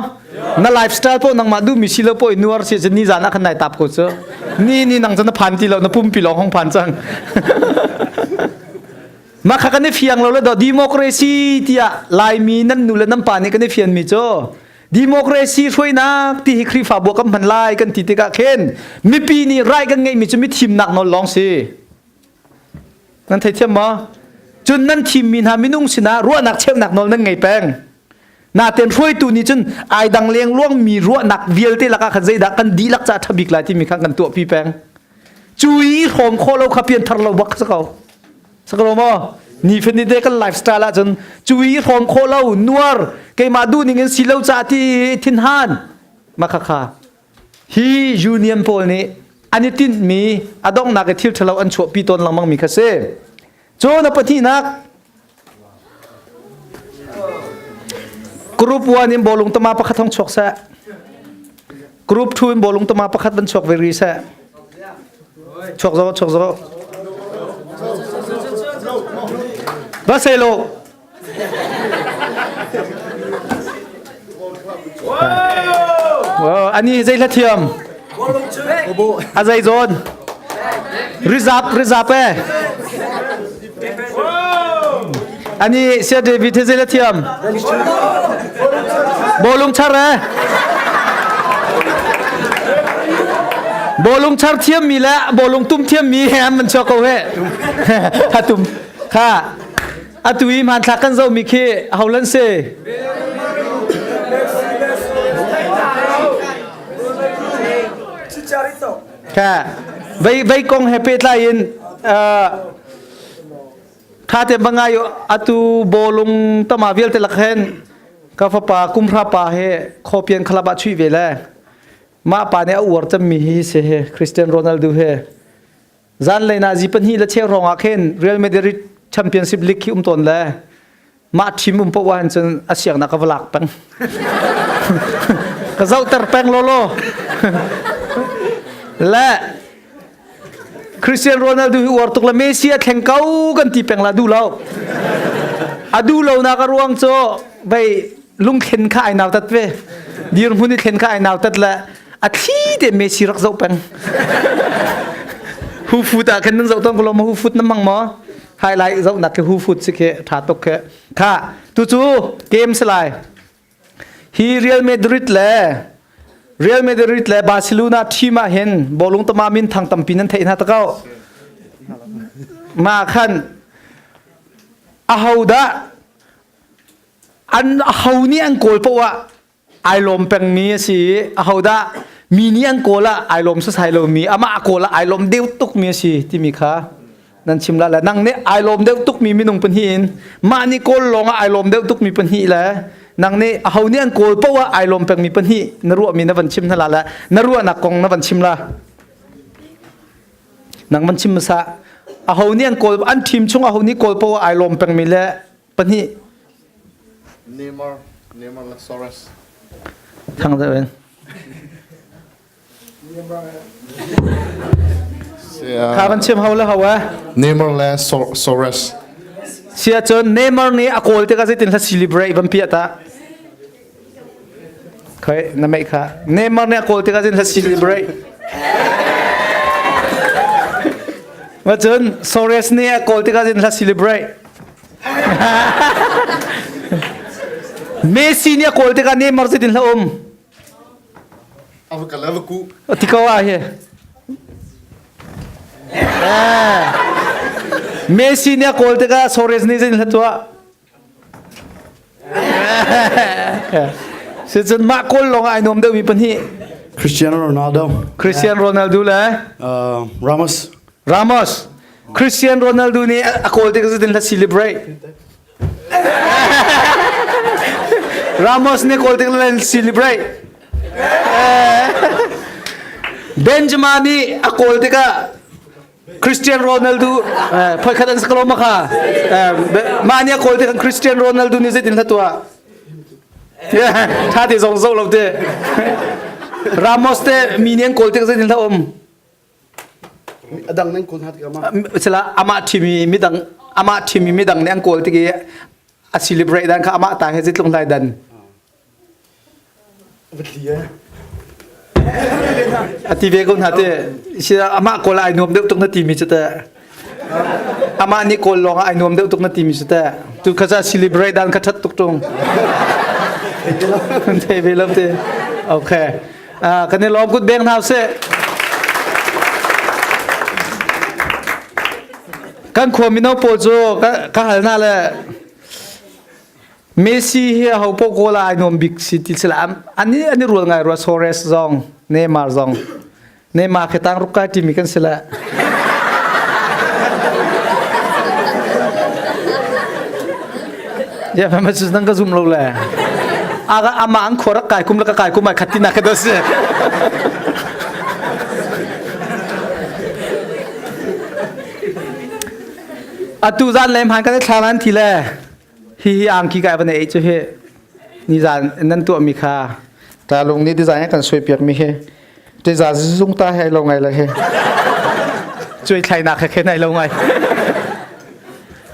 นั่นไลฟ์สไตล์พวกนังมาดูมิสิโลพวกนัวร์เสียจะนี่จานักขนาดตับกูเจอนี่นังจะนับพันที่เรานับปุ่มปีหลองของพันจังมาขักันได้เฟียงเราแล้วดอดิโมคราซีที่อะลายมีนั่นนู่นแล้วน้ำปานนี่กันได้เฟียนมิโจดิโมคราซีช่วยนักที่ฮิครีฟ้าบวกกันพันลายกันติดกะเข็นมีปีนี้ไร่กันไงมิจะมีทีมหนักนอนลองสินั่นไทยเทียมมาจนนั่นทีมมินหามินุ่งสินะรั้วหนักเชี่ยวหนักนอนนั่งไงแปงนาเต็มช่วยตัวนี้จนไอ้ดังเลี้ยงล่วงมีรั้วหนักเวียลที่ลักขันใจดักกันดีลักจะทบิกลายที่มีข้างกันตัวพี่แปงจุยหอมโคเราขับเพียนทาร์เราบักสักเอาสักเรามานี่เป็นนี่เด็กกันไลฟ์สไตล์ละจนจุยหอมโคเรานัวร์เกมาดูนี่เงินสิเราจะที่ทินฮันมาค่ะฮียูเนียนโพลนี้อันนี้ตินมีอดองนักทิลทะเลาอันชั่วปีตนลังมังมีคาเซ่โจนับปฏินักกรุ๊ปวันนี้บอลงตมาประคัตทองชกเสกรุ๊ปทูนบอลงตมาประคัตบันชกเวรีเสชกโซบาเซโลว้าวอันนี้ใจละเทียมอาใจโจนริซาบเป้อันนี้เสียเดวิดเทเซลเทียมบอลลุงชาร์บอลลุงชาร์เทียมมีแล้วบอลลุงตุ้มเทียมมีแฮมมันชอบเขาเฮ่ฮัตุมค่ะอัตุยมันทักกันเจ้ามีแค่ฮาวลันเซ่ค่ะใบกงเฮเปตไลน์ข้าเต็มบังไงอัตุบอลงตมาเวลเตลักเฮนข้าฟ้าป่ากุมพระป่าเฮขอเพียงคลาบช่วยเวลามาป่าเนี่ยอวดจะมีฮิเซเฮคริสเตียนโรนัลโดเฮจันเลยนะจีปันฮีและเชรองอาเคนเรอัลมาดริดแชมเปี้ยนชิพลีกคิตนเลยมาทีมปะวันจนอาเซียนนักวลักปังก็เจ้าเตอร์แปงโลโลและคริสเตียนโรนัลโดหัวตุกละเมเซียแข่งเก้ากันที่เป็นลาดูเราดูเรานักรวงโจไปลุงเข็นข้าไอ้นาวตัดเวดีรุ่งนี้เข็นข้าไอ้นาวตัดละอาทิตย์เดเมซีรักเจ้าเป็นฮูฟุตอะเข็นนั่งเจ้าต้องกลัวมาฮูฟุตน้ำมังหมอไฮไลท์เจ้าหนักคือฮูฟุตสิเคถาตกเคค่ะจู่เกมสไลด์ฮีเรียลมาดริดเลยเรียลมาดริดและบาร์เซโลนาทีมมาเห็นบอลลงตมามินทางตัมปีนันเทน่าตะเก้ามาขันอาฮาวดะอันอาฮาวนี่อันโกลปะวะไอลมเป็นมีสิอาฮาวดะมีนี่อันโกละไอลมสุดท้ายเรามีอามาโกละไอลมเดียวตุกมีสิที่มีค่ะนั่นชิมละแล้วนั่งเนี่ยไอลมเดียวตุกมีมินุงเป็นหินมานี่โกลลงไอลมเดียวตุกมีเป็นหิแล้วนังนี่เขาเนี่ยโกลเพราะว่าไอลมเป็นมีปัญหานรัวมีนวันชิมนั่นแหละนรัวนักกองนวันชิมละนังวันชิมซะเขาเนี่ยโกลอันทีมช่วงเขานี่โกลเพราะว่าไอลมเป็นมีแล้วปัญหาเนมอร์และซอรัสทางเดินข้าวันชิมเขาแล้วเขาวะเนมอร์และซอรัสเสียจนเนมอร์นี่อโกลที่ก็จะติดและซิลิเบรย์บัมเปียตาเคยนั่นไหมคะเนมอร์นี่อโกลที่ก็จะติดและซิลิเบรย์ ว่าจนโซเรสเนี่ยโกลติกาจินละซิลิบรตเมซี่เนี่ยโกลติกาเนี่ยมาร์ซิดินละAva kalava ku. ที่เขาว่าเฮ้เมซี่เนี่ยโกลติกาโซเรสเนี่ยจินละตัวซึ่งจนมาโกลลงไอ้นมเดวิปันที่ Cristiano Ronaldo, คริสเตียนโรนัลโดเลย Ramos, Ramos คริสเตียนโรนัลโดนี่โกลติกาจินละซิลิบรตRamos เนี่ยโกลติกาจินละซิลิบรตเบนจามินนี่โกลติกาคริสเตียนโรนัลโดพอยขัดอันสกลมาค่ะมาเนี่ยโกลติกาคริสเตียนโรนัลโดนี่จะจินละตัวท่าที่ส่งส่งเราเด้รามอสเต้มีเนี่ยโกลติกาจินละadang neng kun hati kama. สละอามาทีมีมิดังอามาทีมีมิดังเนี่ยโกลติกาอัดซิลิบรตดันค่ะอามาตายให้จิตลงไหลดัน Betul ya. อธิเวกุนหาเตชิอามาโกลไอ้นวมเด็กตุกนาทีมีจุดแต่อามานี่โกลลงไอ้นวมเด็กตุกนาทีมีจุดแต่ตุกข้าจะซิลิบรตดันข้าชัดตุกตรงเทเวลเตโอเคกันนี้ล้อมกุดเบงเท้าเสกันขวมินเอาโปโจก็หันหน้าเลยเมซี่เฮียเขาพกโกลาไอ้นวมบิ๊กซิตี้สลามอันนี้รัวไงรัวโซเรสซองเนย์มาร์ซองเนย์มาร์แค่ตั้งรุกการทีมกันสละอย่าไปมาจุดนั้นก็ซุ่มเราเลยอามาอังขวรักไก่คุมแล้วก็ไก่คุมมาขัดที่นักก็ได้ตูจานเล่มหันกันได้ทางนั้นทีแรกฮีอังคีไก่วันไหนจะเฮนี่จานนั่นตัวมีค่าแต่ลงนี่ดีไซน์กันสวยเปียกมีเฮดีไซน์สุ่งตาให้ลงไงเลยเฮช่วยใครหนักแค่ไหนลงไง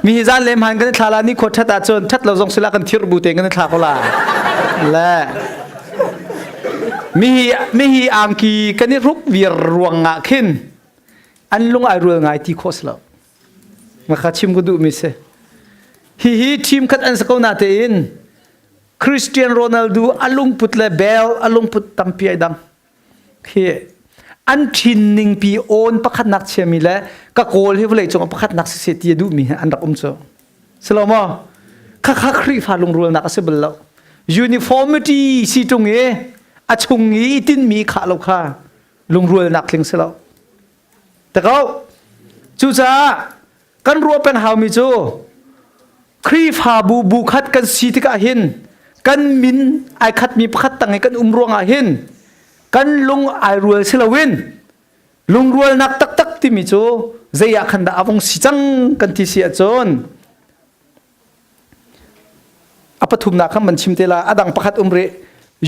มีจานเล่มหันกันได้ทางนี้คนทัดอาจนทัดเราส่งสลักกันทิรบูเตงกันได้ทางเขาละและมีอังคีกันนี่รุกวีรวงงะขึ้นอันลงไอรวงไงที่โคสแล้วมาขัดชิมก็ดูมิเซฮีทีมขัดอันสกุลนาเตอินคริสเตียนโรนัลโดอลุงพุทเลเบลอลุงพุทตัมปีไอดังเฮอันทินนิงปีโอนประคัดนักเชียมิเลก็โกลที่เลยจงประคัดนักเสียตีดูมีอันดับโซสโลมอข้าครีฟาลุงรัวนักเสบลแล้วuniformity สิตรงเออชงงี้ตินมีขาลูกค้าลุงรัวนักลิงเสแล้วแต่เขาจูจ้ากันรัวเป็นหามิโจครีฟาบูคัดกันสีที่กะเห็นกันมินไอคัดมีพัดตั้งไงกันรวงอาเห็นกันลุงไอรัวเสลวินลุงรัวนักตักที่มิโจเจียขันดาอวงสิจังกันที่เสียจนอปทุมนักขันมันชิมเตลาอดังพัดเร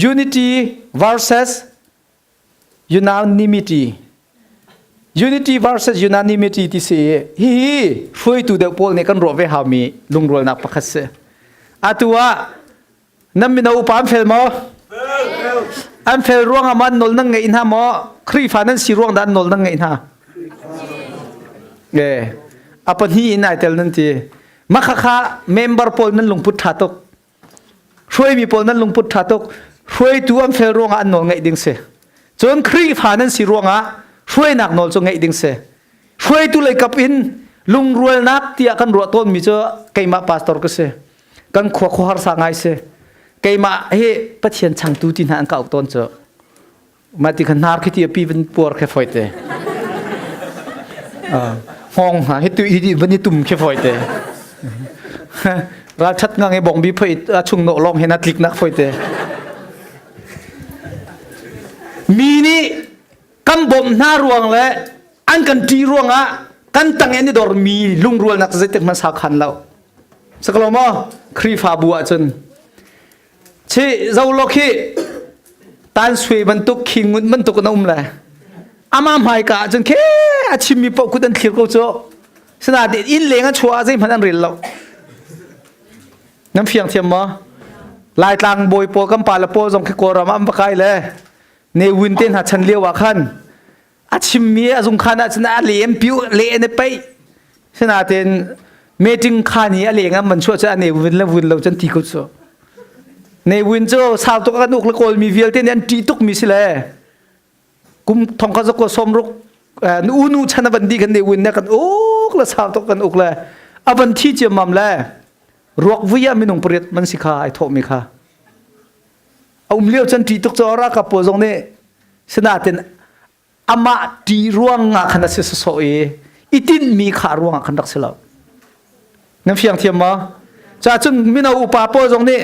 unity versus unanimity unity versus unanimity ที่เสียฮีช่วยตัวเด็กพวกนี้กันรวมไว้หามีลุงรัวนักพัดเสียอาตัวนั่นมีนาอุปามเฟลมออันเฟลร่วงอามันนนนั่งไงอินฮามอครีฟานั้นสีร่วงด้านนนนั่งไงอินฮาอปันฮีอินไอเตลนั่นทีมักข้าเมมเบอร์พอลนั้นลงพุทธาตกช่วยมีพอลนั้นลงพุทธาตกช่วยตัวอันเฟลร่วงอันนนไงดิ่งเสียจนครีฟานั้นสีร่วงอ่ะช่วยนักนนจงไงดิ่งเสียช่วยตัวเลยกับอินลุงรวยนักที่อากันรัวต้นมิเจอไกมาพาสตอร์ก็เสียกันขวาขวาสังไงเสียไกมาเฮ้ปะเทียนช่างตูตินหางเก่าต้นเจอมาติขันนาร์คิดที่ปีเป็นปัวแค่ฝอยเตะห้องหาให้ตัวอีดีวันนี้ตุ่มแค่ฝอยเตะราชัดงางไอ้บองบีพอยชุงโนลองเห็นนัดลิกนักฝอยเตะมีนี่กันบ่มหน้ารวงเลยอันกันตีรวงอ่ะกันตั้งเอ็นนี่ดอร์มีลุงรวยนักจะติดมาสักขันแล้วสักลมอครีฟาบัวจนเช่เจ้าโลกีตันสวยบรรทุกขิงบรรทุกน้ำเลยอามาหมายกะจนแค่อาชิมีปกุดันเขียวกูโจ้สนาดิอินเลงอ่ะชัวร์ใจมันอันเรียนแล้วน้ำเฟียงเทียมมอลายตังบอยโปกัมปาลโปจงแค่กอรามาอัมปะไกเลยในวินเต้นหัดชันเลี้ยวขัน อาชิมมีอาซุงขานาชนะเลมปิวเลนไปชนะเต็นเมจิงขานีอะไรงั้นมันช่วยจะเนวินละวินเราจันทีกุศลในวินโจสาวตุกันอุกละโกลมีเวลเต็นยันตีตุกมีสิเลยกุมทองข้าจะก็สมรุกนูชนะบันดีกันในวินเนี่ยกันโอ้ละสาวตุกันอุกเลยอวันที่เจียมัมเลยรวกวิยามินุงปริตมันสิขาไอโทมิค่ะเอาเลี้ยวจันทีตุกจอรักกับปวดตรงนี้ชนะเต็นอามาตีร่วงงาขนาดเสียสอยอีตินมีขาร่วงขนาดเสียแล้วนั่นเพียงเทียมมาจากจนมินาอุปาปตรงนี้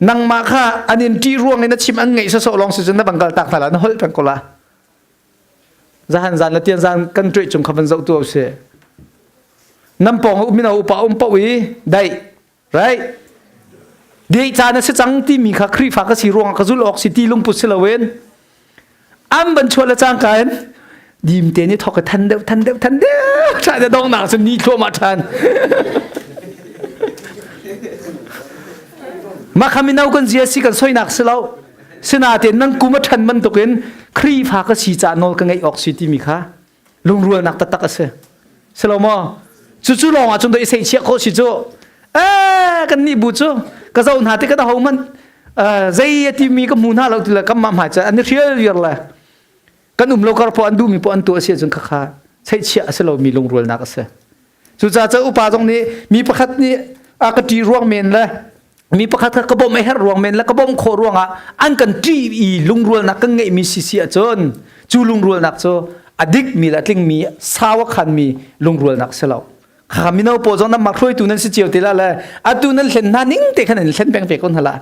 นังมาค่ะอันนี้ตีร่วงในนัดชิมอันไงสอยลองสิจนนับบังกาตักนั่นแหละนั่นเฮ้ยเป็นกุละจะหันจันละเตียนจันกันจุยจงคำเป็นเจ้าตัวเสียน้ำปองมินาอุปาปวีได้ไรเดี๋ยวจานนั้นเสียจังที่มีขาครีฟ้าก็สีร่วงก็จุลออกสิตีลุงปุษละเวนอันบัญชวนละจ้างกันดีมเตนี่ทอกทันเดียวชาจะต้องหนักสุดนี้ทั่วมาทันมาคำมินเอากันเสียสิกันสวยหนักสิเราสนาเตนั่งกุมทันมันตกเห็นครีฟ้าก็สีจานนกันไงออกสิที่มีค่ะลุงรัวหนักตักก็เสียสโลมอจู่ๆลองอ่ะจนตัวเอเสียเชี่ยโคสิจู่กันนี่บุจู่ก็จะอุ่นหาที่ก็ต้องเอามันใจที่มีก็มูน่าเราทีละก็มาหาจะอันนี้เชื่อเยอะเลยกันเราก็พออันดูมีพออันตัวเสียจนข้าใช้เชี่ยเสเรามีลงรัวนักเสียจู่ๆจะอุปาตรงนี้มีประคัดนี้อากาศร่วงเมนเลยมีประคัดกระบอกไม่ให้ร่วงเมนแล้วกระบอกโคร่วงอันกันจีอีลงรัวนักก็ไงมีเสียจนจู่ลงรัวนักโซอดิกมีละทิ้งมีสาวขันมีลงรัวนักเสเราข้ามีน้าปอจงนั้นมาคุยตัวนั้นสิเจียวตีละเลยตัวนั้นเล่นนั่นนิ่งแต่ขนาดเล่นแปลงเปคนหละ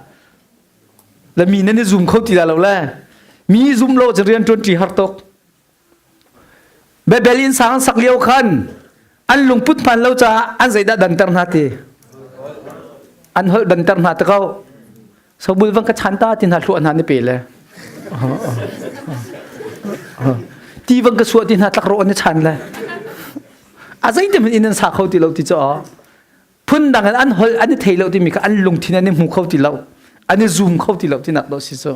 แล้วมีนั่นนี่ซูมเข้าตีละเราเลยมีซูมเราจะเรียนจนจีฮัตตกเบลลินสังสักเลี้ยวขันอันลงพุทธพันเราจะอันใจดันเตอร์นาทีอันเฮดันเตอร์นาตเขาสบุลวังกชันตาที่นาชัวนันนี่เปล่เลยที่วังกชัวที่นาตะโรอันนี้ชันเลยอาศัยแต่มันอินนันสักเขาที่เราที่จะพุ่นดังอันเฮอันนี้เทเราที่มีก็อันลงที่นั่นนี่หูเขาที่เราอันนี้ซูมเข้าที่เราที่นักเราสิโซ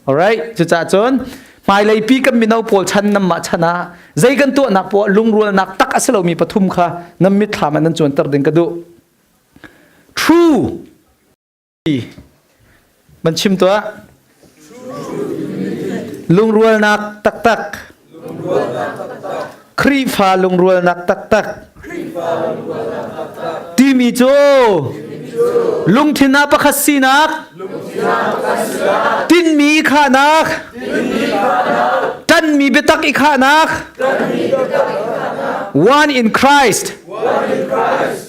alright จะจ่าจนหมายเลยปีกันมีเอาปวดชันน้ำมาชนะใจกันตัวนักปวดลุงรัวนักตักอาศัยเรามีปฐุมค่ะน้ำมิตรถามันนั่นจวนตัดเดินกระดู true มันชิมตัวลุงรัวนักตักครีฟ้าลุงรัวนักตักที่มีโจลุงทินาปะคัสซีนักตินมีข้านักตันมีเบตักอีข้านัก one in Christ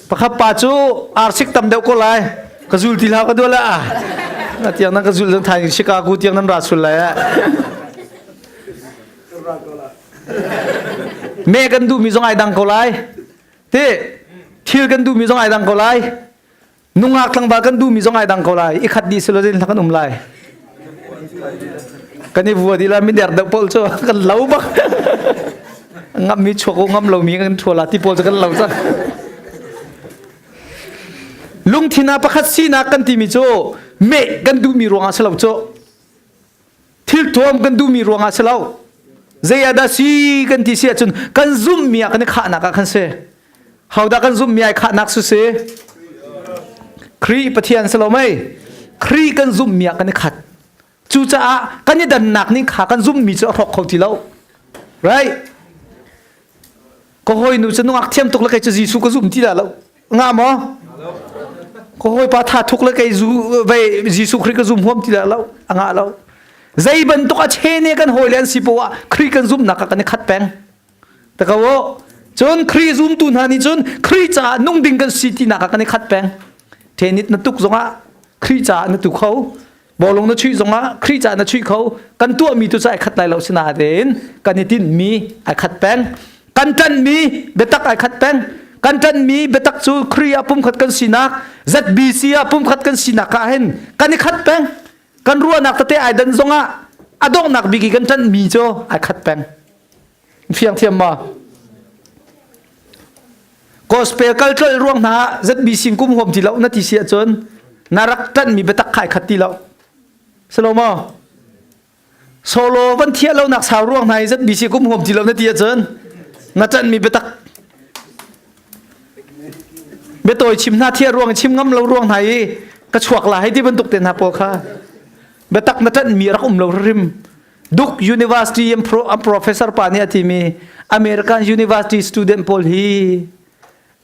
ปะขับป้าจูอาร์ซิกตำเดียวก็เลยกระจุลทีละก็ด้วยละนั่นที่นั่นกระจุลทั้งไทยชิคาโกที่นั่นราสุลเลยเมกันดูมีสองไอ้ดังก็เลยที่ทิลกันดูมีสองไอ้ดังก็เลยนุ่งหักทั้งบากันดูมีสองไอ้ดังก็เลยอีกขัดดีสุดเลยทั้งกันเลยกันนี่วัวดีละมีเดือดเดือดพอลโซ่กันเล่าบักงับมีชัวกงับเรามีกันชัวละที่พอลจะกันเล่าซะลุงทินาประคัตซีนักกันที่มีโจเมกันดูมีรวงอาเสลาโจทิลทวมกันดูมีรวงอาเสลาเจียดาซีกันที่เสียจนกันซุ่มมีกันขานักกันเสียเขาดักกันซุ่มมีไอ้ขานักสุเสครีปะเทียนสโลไม่ครีกันซุ่มมีกันขัดจู่จ้ากันนี่ดันหนักนี่ขากันซุ่มมีจะรอกเขาที่เราไรก็หอยหนูจะนุ่งอักเทียมตกแล้วใครจะจีสุก็ซุ่มที่ละเรางามมั้งก็หอยปาถาทุกแล้วใครจูไปจีสุครีก็ซุ่มหัวที่ละเรางาเราใจบันตุกเชนกันหอยเลี้ยนสิปัวครีกันซุ่มนักกันขัดแปงแต่ก็ว่าจนครีซุ่มตุนหานี่จนครีจ้านุ่งดิ่งกันสิที่นักกันขัดแปงเทนิดนัตุกจงอ่ะครีจ้านัตุกเขาบอลลงนัดช่วยจงอ่ะครีจ้านัดช่วยเขากันตัวมีตัวใจขัดไหลเราชนะเด่นกันนิตินมีไอขัดแปงกันจันมีเบตักไอขัดแปงกันจันมีเบตักจูครีอาปุ่มขัดกันสินักจัดบีซีอาปุ่มขัดกันสินักเห็นกันนี่ขัดแปงกันรัวนักตะเตะไอดันจงอ่ะอดองนักบิกิกันจันมีโจไอขัดแปงเพียงเทียมมาgospel culture ร่วงหนาจัดบีสิงกุมหอมที่เรานาทีเสียจนนารักจันมีเบตักไข่ขัดที่เราสโลมอ solo vẫn thiệt lâu nạc sao ruộng này rất bị sĩ cũng hồn chỉ lâu nó tiệt chân ngã chân mi bê tắc bê tôi chim na thiệt ruộng chim ngâm lâu ruộng này cái chuộc là hay đi bên tục tiền hạp bộ kha bê tắc ngã chân mi rắc lâu rim Duke University am professor pani atimi American University student Paul hi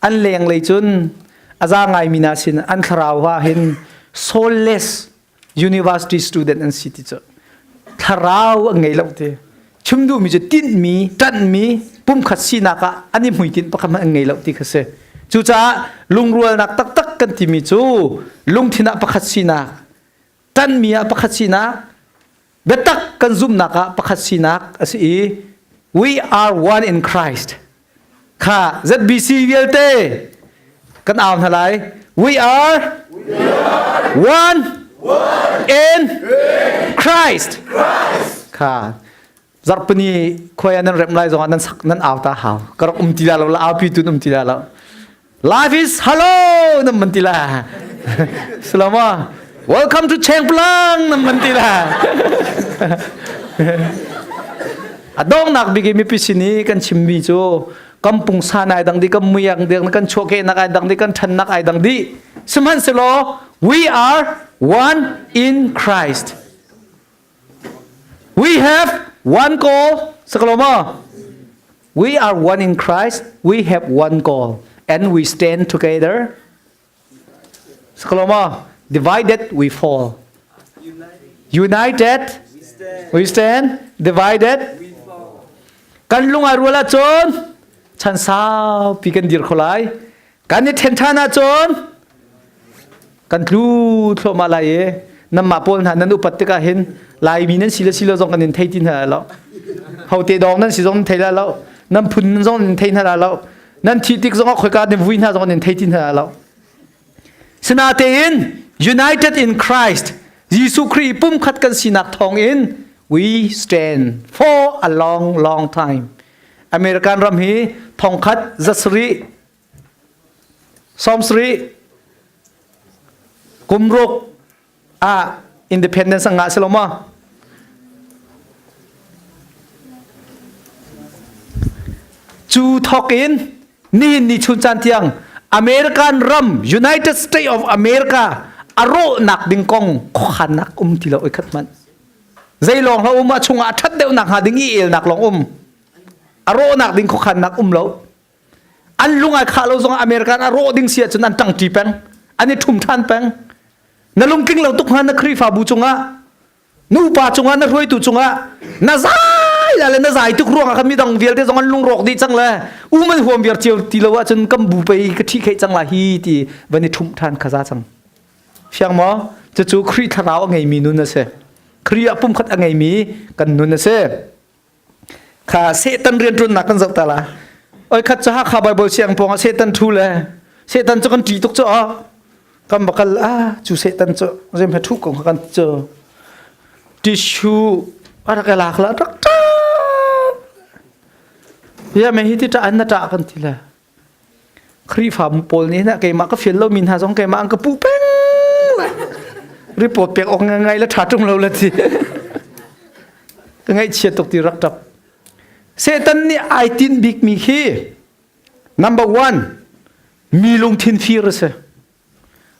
an leng lei chun aza ngai mina sin an tharau wa hin soulless university student and city cho tharau ngai lo te chumdu mi je tin mi tan mi pum khat si na ka ani hui tin pakam ngai lo ti khase chu cha lung rual nak tak tak kan ti mi chu lung thina pakhat si na tan mi a pakhat si na betak kan zum naka pakhat si na asi we are one in Christ kha zbc velte kan aw thalai we are one in Christ kha zarpani khoyanan remlai zong nan sak nan aw ta haw karok tila lo la aw pi tu tila lo life is hello nam mantila salama welcome to Chengplang nam mantila adong nak bigi mi pisini kan chimmi cho kampung sanai dang di kamuyang dang kan choke nak ai dang di kan than nak ai dang di seman selo we are one in Christ we have one goal sakaloma we are one in Christ we have one goal and we stand together sakaloma divided we fall united we stand divided kan lunga rula chon chan sao pi kan dir kholai kan ni then thana chon kan thlu thlo ma lai nam ma pol han nan upat te ka hin lai mi nan sila sila jong kan nin thei tin ha lo hau te dong nan si jong thei la lo nam phun jong nin thei na lo nan thi tik jong khoi ka ni vui na jong nin thei tin ha lo sina te in united in Christ Jisu Christ pum khat kan sinak thong in we stand for a long time American ram hi thong khat zasri somsri kumrok a independence nga seloma chu thok in ni chun chan tiang American ram United States of America aro nak ding kong khan nak tilo oi khat man zai long ha ma chunga that deu nak ha ding i el nak long aro nak ding khan nak lo an lunga kha lo zong American aro ding sia chun an tang ti peng ani thum than peng na lung king lo tuk han na khri fa bu chunga nu pa chunga na roi tu chunga na zai la le na zai tuk ruang kha mi dang vial te zong an lung rok di chang la man huam viar chiu ti lo wa chun kam bu pe ka thi khai chang la hi ti bani thum than kha za chang fiang mo chu khri tharao ngai mi nu na se khri apum khat angai mi kan nu na se kha se tan rian tun na kan zak ta la oi khat cha kha bible siang pong se tan thu le se tan cho kan ti tuk cho kam bakal chu se tan cho jem ha thu kong kan cho tissue ara ka la khla tak ta ya me hi ti ta an na ta kan ti la khri pham pol ni na ke ma ka fiel lo min ha jong ke ma ang ka pu peng report pek ong ngai la thatung lo la ti ngai che tok ti rak tap Satan ni ai tin big mi khi number 1 mi lung thin fir se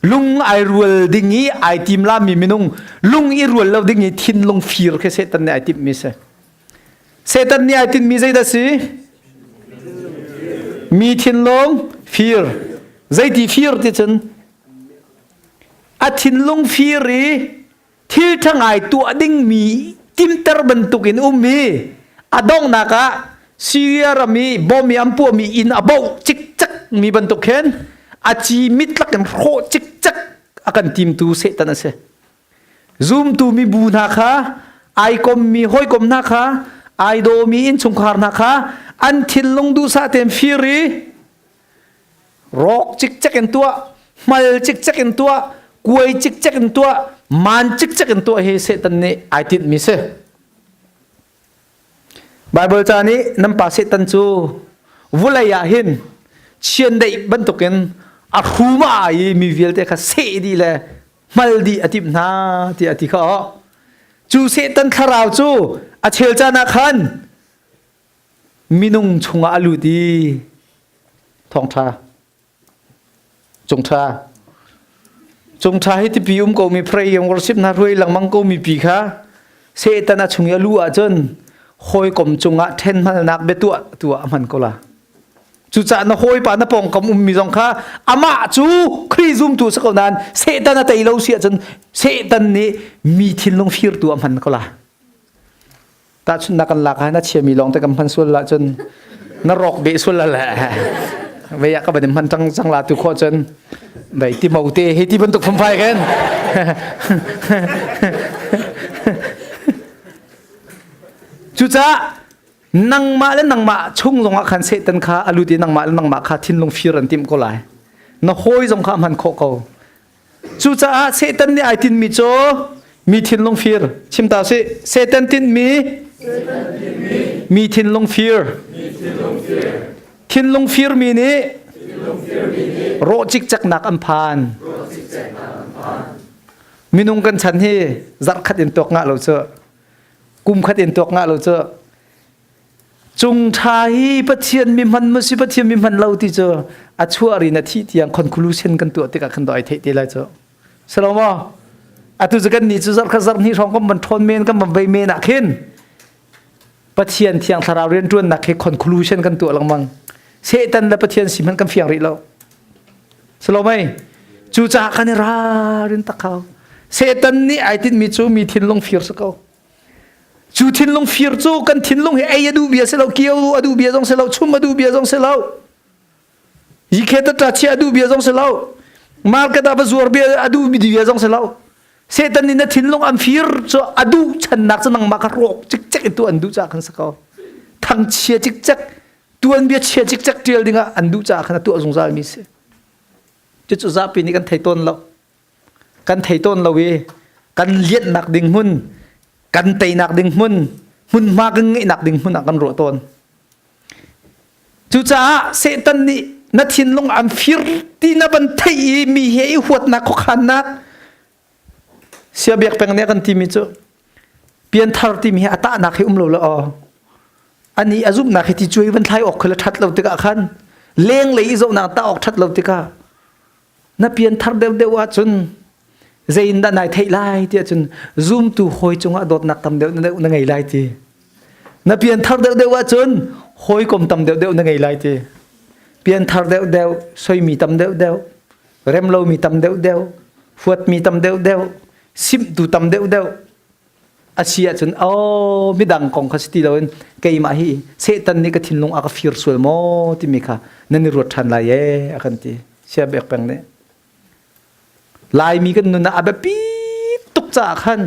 lung ai rual dingi ai tim la mi minung lung i rual lo dingi thin lung fir ke Satan ni ai tim mi se Satan ni ai tin mi zai da si mi thin long fir zai ti fir ti chen a thin lung firi thil thangai tu ading mi tim ter bentukin mi adong naka Syria rami bom mi ampu mi in abo chik chak mi bentuk hen achi mitlak em ro chik chak akan tim tu Satan ase zoom tu mi bu naka ai kom mi hoi kom naka ai do mi in chungkhar naka an thin lung du sa tem firi rok chik chak en tua mal chik chak en tua kuai chik chak en tua man chik chak en tua he Satan ni ai tit mi se Bible chani nampa Satan chu vulaya hin chian dei bantuken a khuma ai mi vialte kha se di le mal di atip na ti ati kha จูเซตันคาราวจูอาเชลจานาคันมินุงชงอาลูดีทองทาจงทาให้ที่ปีก็มีพระยงวรสิบนารุยหลังมังก็มีปีค่ะเซตันชงอาลูอาจนหอยกลมจงอาเทนมันนักเบตัวมันก็ละจูจ่าหอยปานปองกำมีจงค่ะอามาจูครีซุมตัวสักนั้นเซตันแต่เราเสียจนเซตันนี้มีทินลงฟิร์ตัวมันก็ละตาชุนนักลักฮะนัดเชียมีลองแต่กำพันส่วนละจนนรกเบส่วนละแหละเวียก็เป็นมันจังลาตุโคจนไหนที่มาอุเตให้ที่บรรทุกไฟกันจุจ้านังมาและนังมาชุ่งลงอาคันเสตันขาอลูดีนังมาและนังมาขาทินลงฟิรันติมก็ไหลนหอยจงขามันโคเกาจุจ้าเสตันนี่ไอตินมีโจมีทินลงฟิรชิมตาสิเสตันตินมีทินลงฟิรทินลงฟิรมีนี้โรจิกจักนักอัมพานมีนุ่งกันฉันที่จัดขัดอินตัวงะเราเจอกุมขัดอินตัวงะเราเจอจงทายปะเทียนมีมันมุสิปะเทียนมีมันเราที่เจออาชัวรีนาทีที่ยังคอนคลูชันกันตัวที่กับขันดอยเทติเลยเจอสลามอ่ะอาตุจกันนี่จุจัดขจัดนี่ท้องก็มันทนเมนก็มันใบเมนนักขึ้นปะเทียนที่ยังทาราวเรียนจวนนักให้คอนคลูชันกันตัวลังมังเสตันและปะเทียนสิมันกันเฟียงริเราสลามไหมจูจ่ากันนี่ราเรียนตะเขาเสตันนี่ไอติดมีจูมีทินลงฟิร์สเขาจูทินลงฟิร์จูกันทินลงให้ไอ้ดูเบียเสลาเกี่ยวดูเบียจงเสลาชุ่มดูเบียจงเสลายิ่งแค่ตัดเชียดูเบียจงเสลามาร์กตาบซัวร์เบียดูเบียจงเสลาเสตันนี่นะทินลงอันฟิร์จูดูฉันนักจะนั่งมาคารกจิกจักไอตัวอันดูจากกันสักเขาทั้งเชียจิกจักตัวอันเบียเชียจิกจักเดียวดิ้งอันดูจากกันตัวสงสารมิเสจะจุดzappiนี่กันไทยต้นเรากันไทยต้นเราเวกันเลียดหนักดิ่งมุ่นกันไตหนักดิ่งมุ่นมากกันไงหนักดิ่งมุ่นหนักกันรัวต้นจุจ้าเสตันนี่นัดทินลงอันฟิร์ตีนับันไทยมีเหตุหัวนักขขันนักเสียเบียกแปลงเนี้ยกันทีมิจูเปลี่ยนทาร์ทีมีอัตานักให้เราละอ๋ออันนี้อาจุบนักให้ที่ช่วยบรรทายออกคือละทัดเราติกะขันเลี้ยงเลยอีโจนักตาออกทัดเราติกะนับเปลี่ยนทาร์เดียวว่าจนใจอินด้านไหนเทไลที่จนซูมตัวหอยจงอาดนักทำเดียวนั่งไงไลที่นับเปลี่ยนทาร์เดียวว่าจนหอยกลมทำเดียวนั่งไงไลที่เปลี่ยนทาร์เดียวซอยมีทำเดียวเรมเรามีทำเดียวฟวดมีทำเดียวซิมตูทำเดียวอาเซียจนไม่ดังของคาสติเราเองเกี่ยมาฮีเซตันนี่ก็ทิ้งลงอากาฟิร์สวยโมที่มีค่ะนั่นนี่รถทันลายอากันที่เสียเบียกแปลงเนี่ยลายมีกันนุนอาแบบปีตุกจากขัน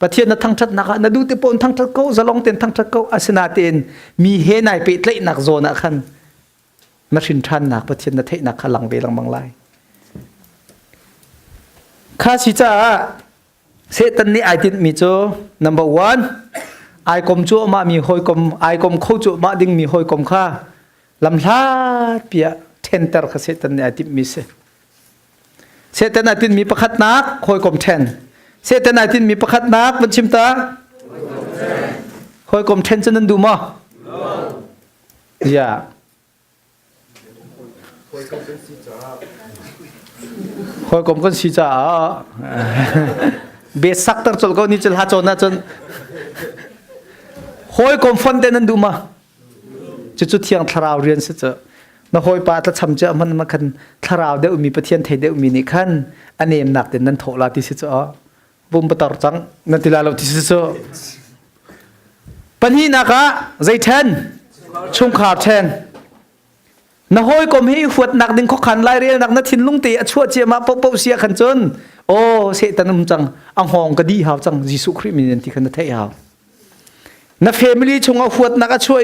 ประเทศนั้นทั้งชัดนักนัดูที่ปนทั้งชัดเขาจะลองเต้นทั้งชัดเขาอาสนาเต้นมีเฮนายไปเตะนักโซนักขันมาชินชันนักประเทศนั้นเทนักขลังเบลังบางลายข้าชิจ้าเซตันนี่ไอติดมีโจ number one ไอกลมจั่วมามีหอยกลมไอกลมเข้าจั่วมาดิ้งมีหอยกลมข้าลำลาเปียเทนเตอร์ข้าเซตันนี่ไอติดมีเสตันไอตินมีประคัดนักหอยกลมเทนเสตันไอตินมีประคัดนักบัญชิมตาหอยกลมเทนจะนั่นดูมั้ยอย่าหอยกลมกันสีจ่าเบสสักตั้งจนก็นี่จะหาจนนะจนหอยกลมฟันเดนั่นดูมั้ยจุดเที่ยงทราวเรียนเสร็จนหอยปาตะชำเจมันมาคันทาราวเดอุมีประเทียนไทยเดอุมีนิคันอันนี้หนักแต่นั้นโถลาติสิจ้าบุมปตอร์จังนันติลาลาติสิจ้าปัญหานักะใจแทนชุ่มขาดแทนนหอยก็มีขวดหนักดึงข้อขันไล่เรียนหนักนัดทินลุงตีชั่วเจียมาปปเสียขันจนโอ้เสตันมุจังอังหองก็ดีหาวจังยิสุคริมินันติคันเทยหาวนักเฟมิลี่ชงเอาขวดนักช่วย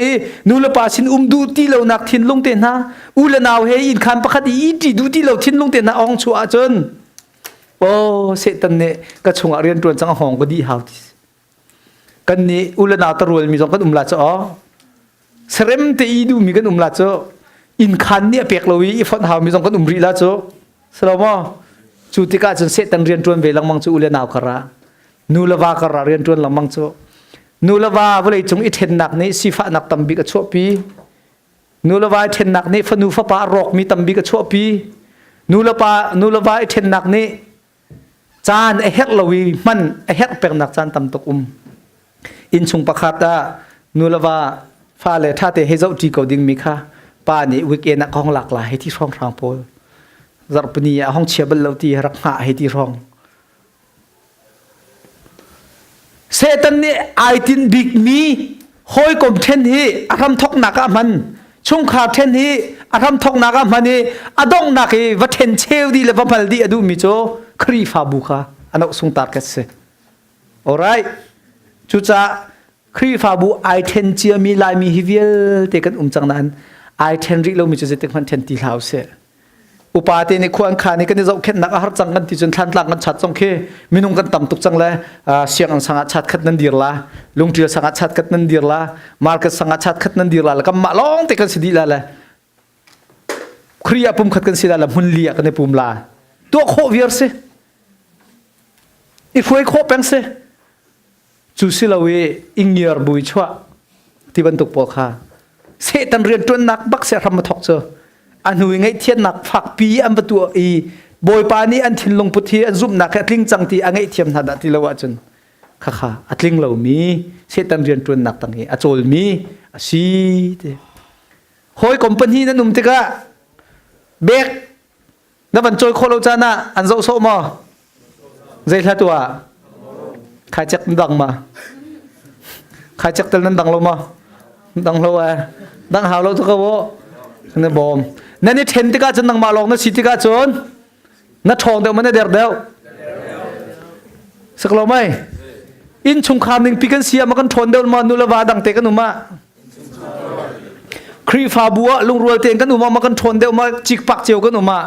นูเลปาสินดูที่เรานักทินลงเตนะอุลนาวเฮอินคันประคดีอีจีดูที่เราทินลงเตนะองชัวจนโอ้เสตันเนี่ยก็ชงเรียนตัวจังหองก็ดีหาวกันนี้อุลนาวตรวจมีสองกันลาจ้อเสร็มเตอีดูมีกันลาจ้ออินคันเนี่ยเปียกเราอีฟันหาวมีสองกันรีลาจ้อสลามจูติกาจนเสตันเรียนตัวเวลังมังจูอุลนาวคารา นูลาวากระเรียนจวนละมังโจนูลาวาเวลาจงอิเทนนักนี้สิฟ้านักตัมบิกชั่วปีนูลาวาเทนนักนี้ฟนูฟ้าปารอกมีตัมบิกชั่วปีนูลาวาเทนนักนี้จานเฮกลวีมันเฮกเป็นนักจานตัมตกอินชุงประคาตานูลาวาฟ้าเลยท่าเตะให้เจ้าจีกอดิ้งมีค่ะป้านี่วิกเอนักห้องหลากหลายให้ที่ช่องทางโพลจับปนีห้องเชียบลเลวตีรักหาให้ที่ช่องเซตันนี่ไอตินบิกมีหอยกลมเทนฮีอารมทกนักมันช่วงขาเทนฮีอารมทกนักมันนี่อดงนักวัดเทนเชลดีเลวพัลดีอดูมิโจครีฟาบุค่ะอันนั้นส่งตาร์เก็ตเซ alright จุจ้าครีฟาบุไอเทนเจียมีลายมีฮิวิลเตกันจังนั้นไอเทนริโลมิโจเจติมันเทนตีลาวเซอุปาเตนิควงขานี่กันจะเอาเข็นนักอาหารจังกันที่จนทันหลังกันชัดจงเคมินุงกันต่ำตุกจังเลยเสียงสังกัดชัดขัดนันดีละลุงเทียสังกัดชัดขัดนันดีละมาร์เก็ตสังกัดชัดขัดนันดีละแล้วก็มาลองเตกันสิดีละเลยครียปุ่มขัดกันสิละมุนเลียกันในปุ่มลาตัวโควิร์เซอีคุยโคเป็งเซจูสิลาเวอิงเยอร์บุยชัวที่บรรทุกปอคาเสตันเรียนจนนักบักเสียทำมาทอกเจออันหุยไงเทียนนักฝักปีอันประตูอีบอยปานี้อันทินลงพุทธีอันซุ่มนักแค่ทิ้งจังทีอันไงเทียมหัดที่ละวะจนค่ะอัดลิงเหล่ามีเสตันเรียนจนนักตั้งนี้อัจโจลมีอาชีเตหอยคอมพานีนั่นนุ่มติกะเบกนับวันจอยโคโลจานะอันโซโซมาใจละตัวขายจักดังมาขายจักเตลนั้นดังลงมาดังโลอ่ะดังหาวโลทุกข์วะนั่นบอมนั่นนี่เทนติกาจนนังมาลองนั่นสิติกาจนนั่นทองเดียวมันเดือดเดียวสักเราไหมอินชุงคามหนึ่งปีกันเสียมันกันทนเดียวมานุลาวาดังเตกันหนุ่มะครีฟาบัวลุงรวยเตงกันหนุ่มะมันกันทนเดียวมาจิกปักเจียวกันหนุ่มะ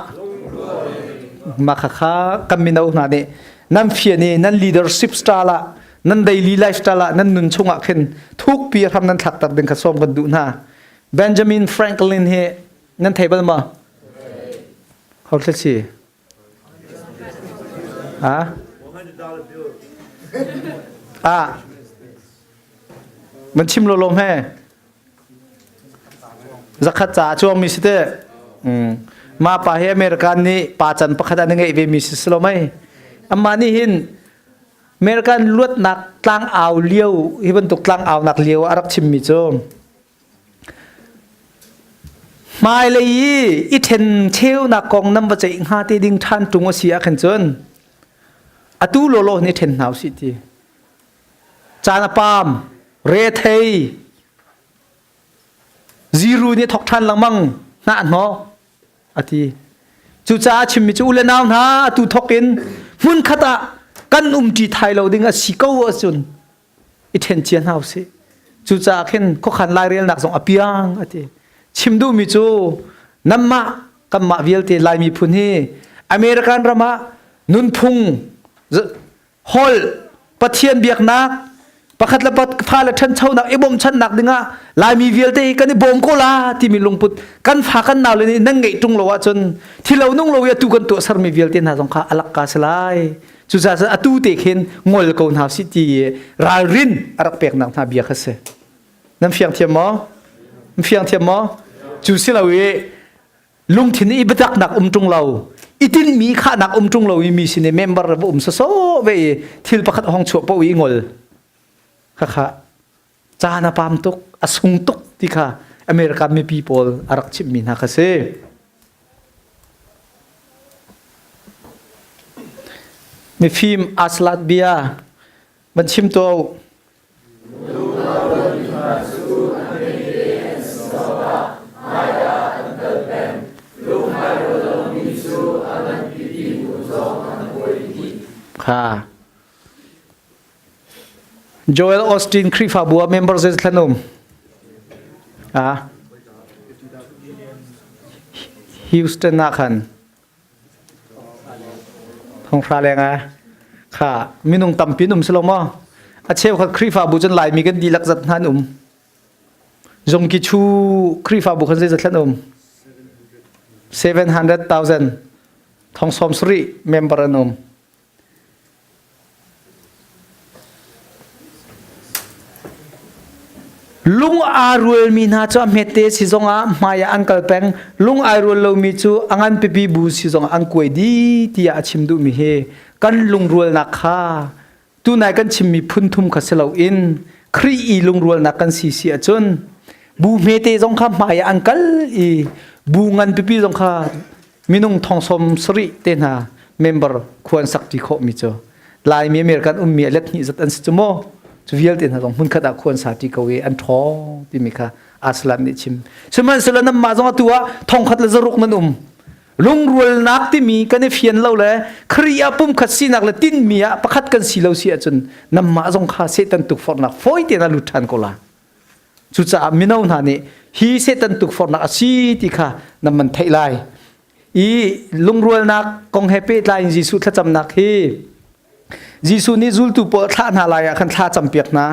มาข้ากันมินาอุนานี่นั่นเฟียนี่นั่น leadership style ละนั่น daily life style ละนั่นนุนชงอ่ะขึ้นทุกปีทำนั่นถักตัดเป็นกระสอบกันดูนะเบนจามินแฟรงคลินเฮนั่นเทเบิลมาเขาเรียกสิมันชิมโลมให้จักขจ่าช่วงมิสเตอร์มาป่าเฮอเมริกันนี่ป่าจันปะขัดนึงไอเวมิสสโลไม่อามานี่หินอเมริกันลวดหนักกลางอ่าวเลี้ยวฮิบันตุกลางอ่าวหนักเลี้ยวอารักชิมมิโจมาเลยอีเทนเชลนักกองน้ำบัจจิงหาตีดิ่งทันตุงวเสียขันจนอตูโลโลนี่เทนหนาวสิทีจานาปามเรเทยซีรูนี่ทอกทันลังมังน่าหนออทีจูจ้าชิมมิจูเลนาวนะตูทอกินมุนขตะกันจีไทยเราดิ่งอ่ะสิเก้าจนอีเทนเจียนหนาวสิจูจ้าเข็นข้อขันลายเรียนหนักส่งอภิยังอทีชิมดูมิจูน้ำมะกับมะวิลตีลายมีพุนฮีอเมริกันรามานุนพุงฮอลปะเทียนเบียกนักปะขัดละปะฟ้าละทันเช่านักไอ้บอมชันนักดึงอ่ะลายมีวิลตีกันนี่บอมโคลาที่มีลงพุดกันฟ้ากันหนาวเลยนี่นั่งไงตรงเราจนที่เรานุ่งเราอย่าตูกันตัวสารมีวิลตีน่าสงขาอลักกาสลายจุดจะตูเตเห็นงอลกูนหาสิตีรารินอารักเปียกนักนาเบียกเสนั่นเฟียงเทียมมั้งเฟียงเทียมมั้งจูสิเราเวลุงที่นี่บักหนักจงเราอีตินมีข้าหนักจงเรามีสิเนี่ยเมมเบอร์ระบบโซ่เวที่ประคัดห้องชั่วปวิงอลค่ะจานาปามตุกอสุงตุกที่ค่ะอเมริกันมีpeople อารักชิมมินฮะค่ะเซมีฟิล์มอัสลัดเบียมันชิมตัวค่ะโจเอลออสตินครีฟาบัวเมมเบอร์เซสขนมฮิวสตันนักขันของพระแรงค่ะมีนุ่งตำปีนุ่มสโลมอาเชฟขัดครีฟาบุจนไหลมีกันดีลักจัดหันจงกิชูครีฟาบุคันเซสขนม700,000ทองสมสรีเมมเบอร์นม ลุงอารุลมีนาจ้าเมเตสิจงอามาอยอังกัลเป็งลุงอารุลเรามีจูอังันเปปีบูสิจงอังกวยดีที่อาชิมดูมีเฮกันลุงรัวนักข้าตูนายกันชิมมีพุ่นทุ่มขัดเสลาอินครีอีลุงรัวนักกันสีเสียจนบูเมเตจงข้ามาอยอังกัลอีบูงันเปปีจงข้ามินุงทองสมสริเตนาเมมเบอร์ควรสักที่โคมิจูลายมีเมริกันมีเล็ดนิจัดอันสิจโมจะวิลเตนหาตรงมุนขดาควรสาธิกเวอันท้อที่มีค่ะอาสลันนิชิมสมัยสลันนำมาจงตัวทองขัดละจรุกนั่นลุงรัวนักที่มีกันในเฟียนเราเลยครีอาปุ่มขัดสีนักละตินมีอะประคัดกันสีเราเสียจนนำมาจงข้าเสตันตุกฟอร์นักฟอยเตนัลุทันก็ละจุดจะมินาวนานี่ฮีเสตันตุกฟอร์นักสีที่ค่ะนำมันไทยไลอีลุงรัวนักกองเฮเปตไลน์จีสุทธจำนักฮีจีสุนี่จุลตุปท่านาลายขันท่าจำเปียกนะ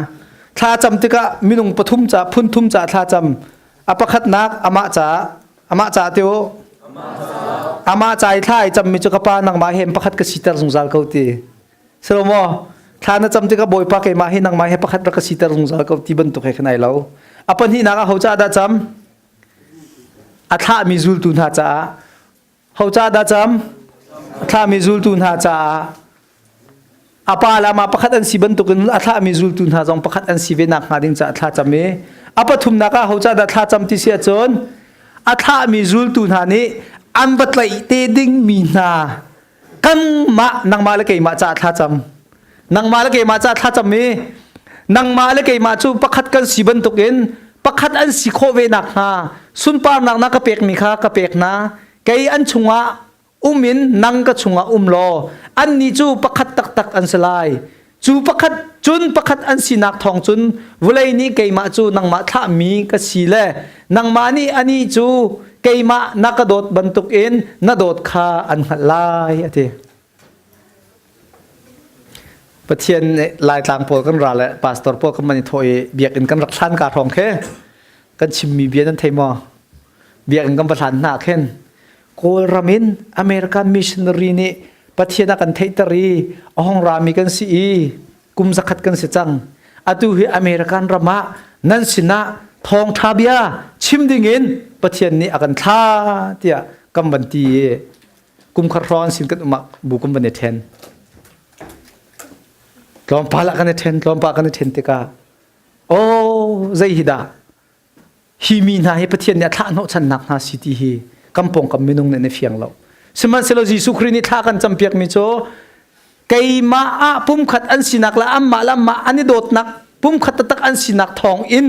ท่าจำติกะมินุงปทุมจ่าพุ่นทุมจ่าท่าจำอปขัดนักอามาจ่าเตียวอามาจ่ายท่าจำมิจุกปานังมาเฮมประคัดกสิตร์สงสารเขาตีสโลโมท่านะจำติกะบอยปากเอมาเฮนังมาเฮประคัดกสิตร์สงสารเขาตีบรรทุกให้ขนาดเราอปันที่นักเขาจ่าดาจำอาท่ามิจุลตุนหาจ่าเขาจ่าดาจำท่ามิจุลตุนหาจ่าอาปาลามาประคัดอันสีบรรทุกนอัฐามิจุลตุนหาจงประคัดอันสีเวนักหาดิงจะอัฐาจำเมอาปทุมนักเขาจะอัฐาจำที่เสียจนอัฐามิจุลตุนหานี้อันบัดไลเตดิงมีนากันมานังมาเลกมาจะอัฐาจำนังมาเลกมาจะอัฐาจำเมนังมาเลกมาจูประคัดกันสีบรรทุกินประคัดอันสีโคเวนักหาสุนปามนักนักกระเปกมีข้ากระเปกนะไกอันชงะมินนังกชงะโลอันนี้จูประคัดตักอันสลายจูประคัดจุนประคัดอันสีนักทองจุนวุเลยนี้เกยมาจูนังมาท่ามีกสีเลนังมานี่อันนี้จูเกยมานักโดดบรรทุกอินนัโดดคาอันหัดลายอะทีประเทศลายต่างพวกกันราเลยปาสตอร์พวกกันมันถอยเบียกอินกันรักชันการทองแค่กันชิมมีเบียนันเทมอเบียกอินกันประธานหน้าเข่นโกลรามินอเมริกันมิชชันนารีนี่ประเทศนักกันเทตรีอ้องรามีกันสีกุมสักขัดกันเสียจังอาตุฮิอเมริกันรามานันสินะทองทาบิยาชิมดิ่งินประเทศนี้อากันท่าเตียกัมบันตีกุมคารอนสินกันอุมาบุกุมบันเนเทนลอมปาละกันเนเทนลอมปากันเนเทนติกาโอ้ใจฮิดาฮิมีนาให้ประเทศนี้ท่าโนชันนักนาสิติฮีกำปองกำมินุงในเฟียงเราสมัยเสลจีสุครีนิท่ากันจำเปียกมิโจไกมาอาปุ่มขัดอันสินักละอัมมาละมาอันนี้โดดนักปุ่มขัดตักอันสินักทองอิน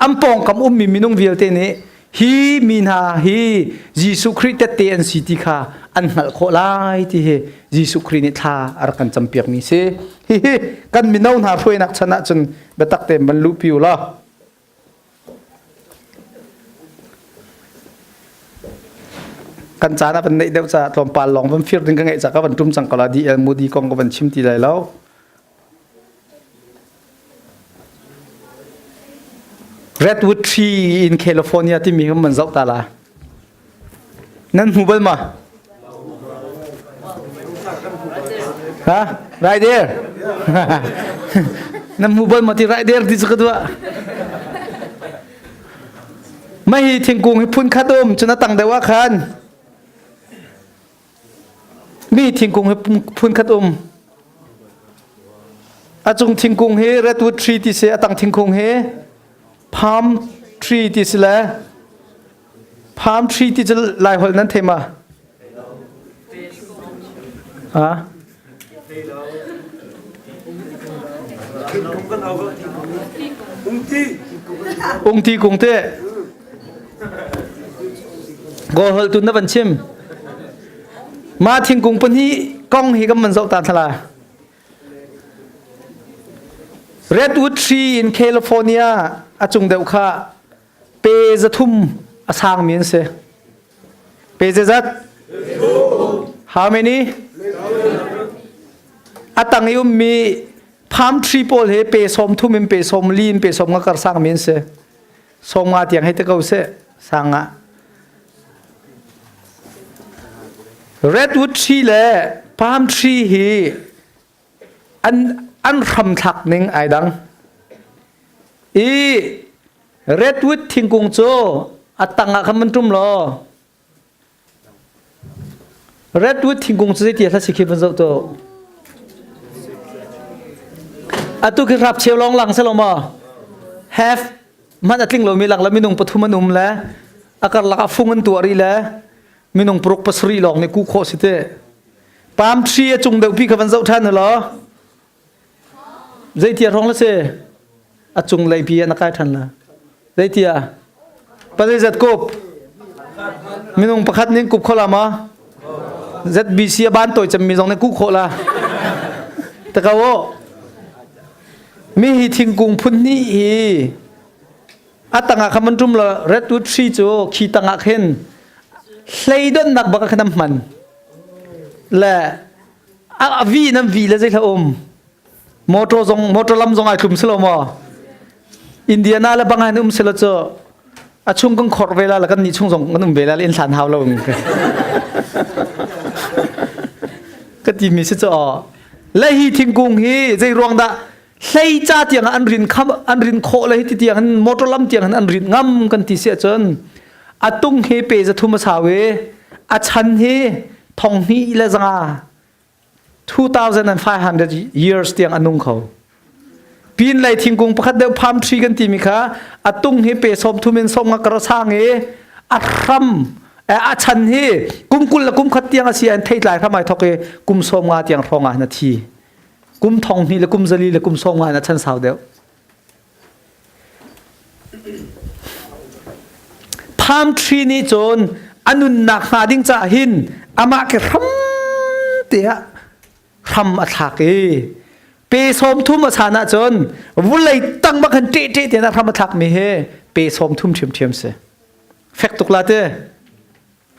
อัมปองกำมีมินุงวิลเตนี้ฮีมินาฮีจีสุครีเตเตอันสิติค่ะอันหัลโคลายที่เฮจีสุครีนิท่าอารักันจำเปียกมิเซฮีกันมินุงหาช่วยนักชนะจนเบตักเต็มบรรลุปิวละกันจานะเป็นในเดียวจะลมปานลองเป็นฟิลดึงกันไงจากก็เป็นทุ่มสังกลาดีเอลมูดีกองก็เป็นชิมตีไรแล้ว Redwood Tree in California ที่มีมันเจ้าตาลานั่นหูเบิ้ลมาฮะ right there นั่นหูเบิ้ลมาที่ right there ที่สุดว่าไม่ทิ้งกุ้งให้พุ่นคัดมจนตั้งแต่ว่าคันมีทิ้งกุ้งให้พุ่นคัดอาจงทิ้งกุ้งให้ Redwood Tree ที่เสียตั้งทิ้งกุ้งให้ Palm Tree ที่เสีย Palm Tree ที่จะลายหัวนั้นเทมาอ่ะองทีกุ้งเต้ก็หัวตุนนับบัญชิมมาทิ้งกุ้งปนี้กล้องให้กับมันสกตาทลา Redwood Tree in California อาจงเดาค่ะเปจะทุ่มอาสางมีนเสเปจะจัด how many อาตังยุมมี palm tree โพลเฮเปสมทุ่มเปสมลีนเปสมก็กระสังมีนเสสมมาเตียงให้ตะเกาเสสังะ Redwood Tree และ palm tree ฮีอันรำทักหนึ่งไอ้ดังอี redwood ทิ้งกงโจอัตตังอะคำมันจุ่มรอ redwood ทิ้งกงโจที่ทัศสิคิบันเจ้าโตอะตุคือรับเชียวลองหลังซะลงมา have มันอัดลิงเรามีหลังแล้วมีนุ่งปฐุมนุมแล้วอาการลักฟุ้งกันตัวรีแล้วมีนุ่งปลุกปัสรีหลอกในกูโคสิเตปามทรีจุงเดวพี่ขับวันเจ้าท่านเหรอใจเทียร้องแล้วเสอจุงเลยพี่นักการท่านละใจเทียปฏิเสธกบมีนุ่งประคัดนี้กบเขาละมั้งเจ็ดบีเซียบ้านตัวจะมีตรงในกูโคละแต่เขาว่ามีหิทิงกุงพุ่นนี่ฮีอัตตังอาคำมันจุ่มละเรดวูดทรีโจขีตังอาเข็นเลยดนนักบักขนำมันและวีนั่นวีแล้วใจละอมมอเตอร์ลำซงไอคุมสโลมออินเดียน่าและบางอันสโลโจอาช่วงกังขอดเวลาแล้วกันนี่ช่วงส่งกันเวลาเล่นสานเท้าเราก็ทีมีสิจอและฮีทิงกุงฮีใจรวงดาใส่จ้าเตียงอันรินคำอันรินโคเลยที่เตียงอันมอเตอร์ลำเตียงอันรินงำกันที่เสียจนอาตุงเฮเปจะทุ่มสาวเวอาชันเฮทองฮีเลซังา2,500 years เตียงอันนุ่งเขาปีนไหลทิ้งกงประคัดเดวพามทรีกันที่มีค่ะอาตุงเฮเปสมทุเมนสมกระช่างเฮอารัมอาชันเฮกุมกุลละกุมขัดเตียงอาเซียนเทยหลายทำไมทอกเกกุมสมงาเตียงทองนาทีกุมทองนี่และกุมจลีและกุมสองงานนะฉันสาวเดียวพามทรีนี่จนอนุนักหาดิ้งจ่าหินอามาเกรัมเตียรัมอัฐากเปสมทุ่มอาชานะจนวุ้เลยตั้งบักขันเจ๊เจ๊เตียนะรัมอัฐากมีเฮเปสมทุ่มเทียมเทียมเสเฟกตุกลาเต้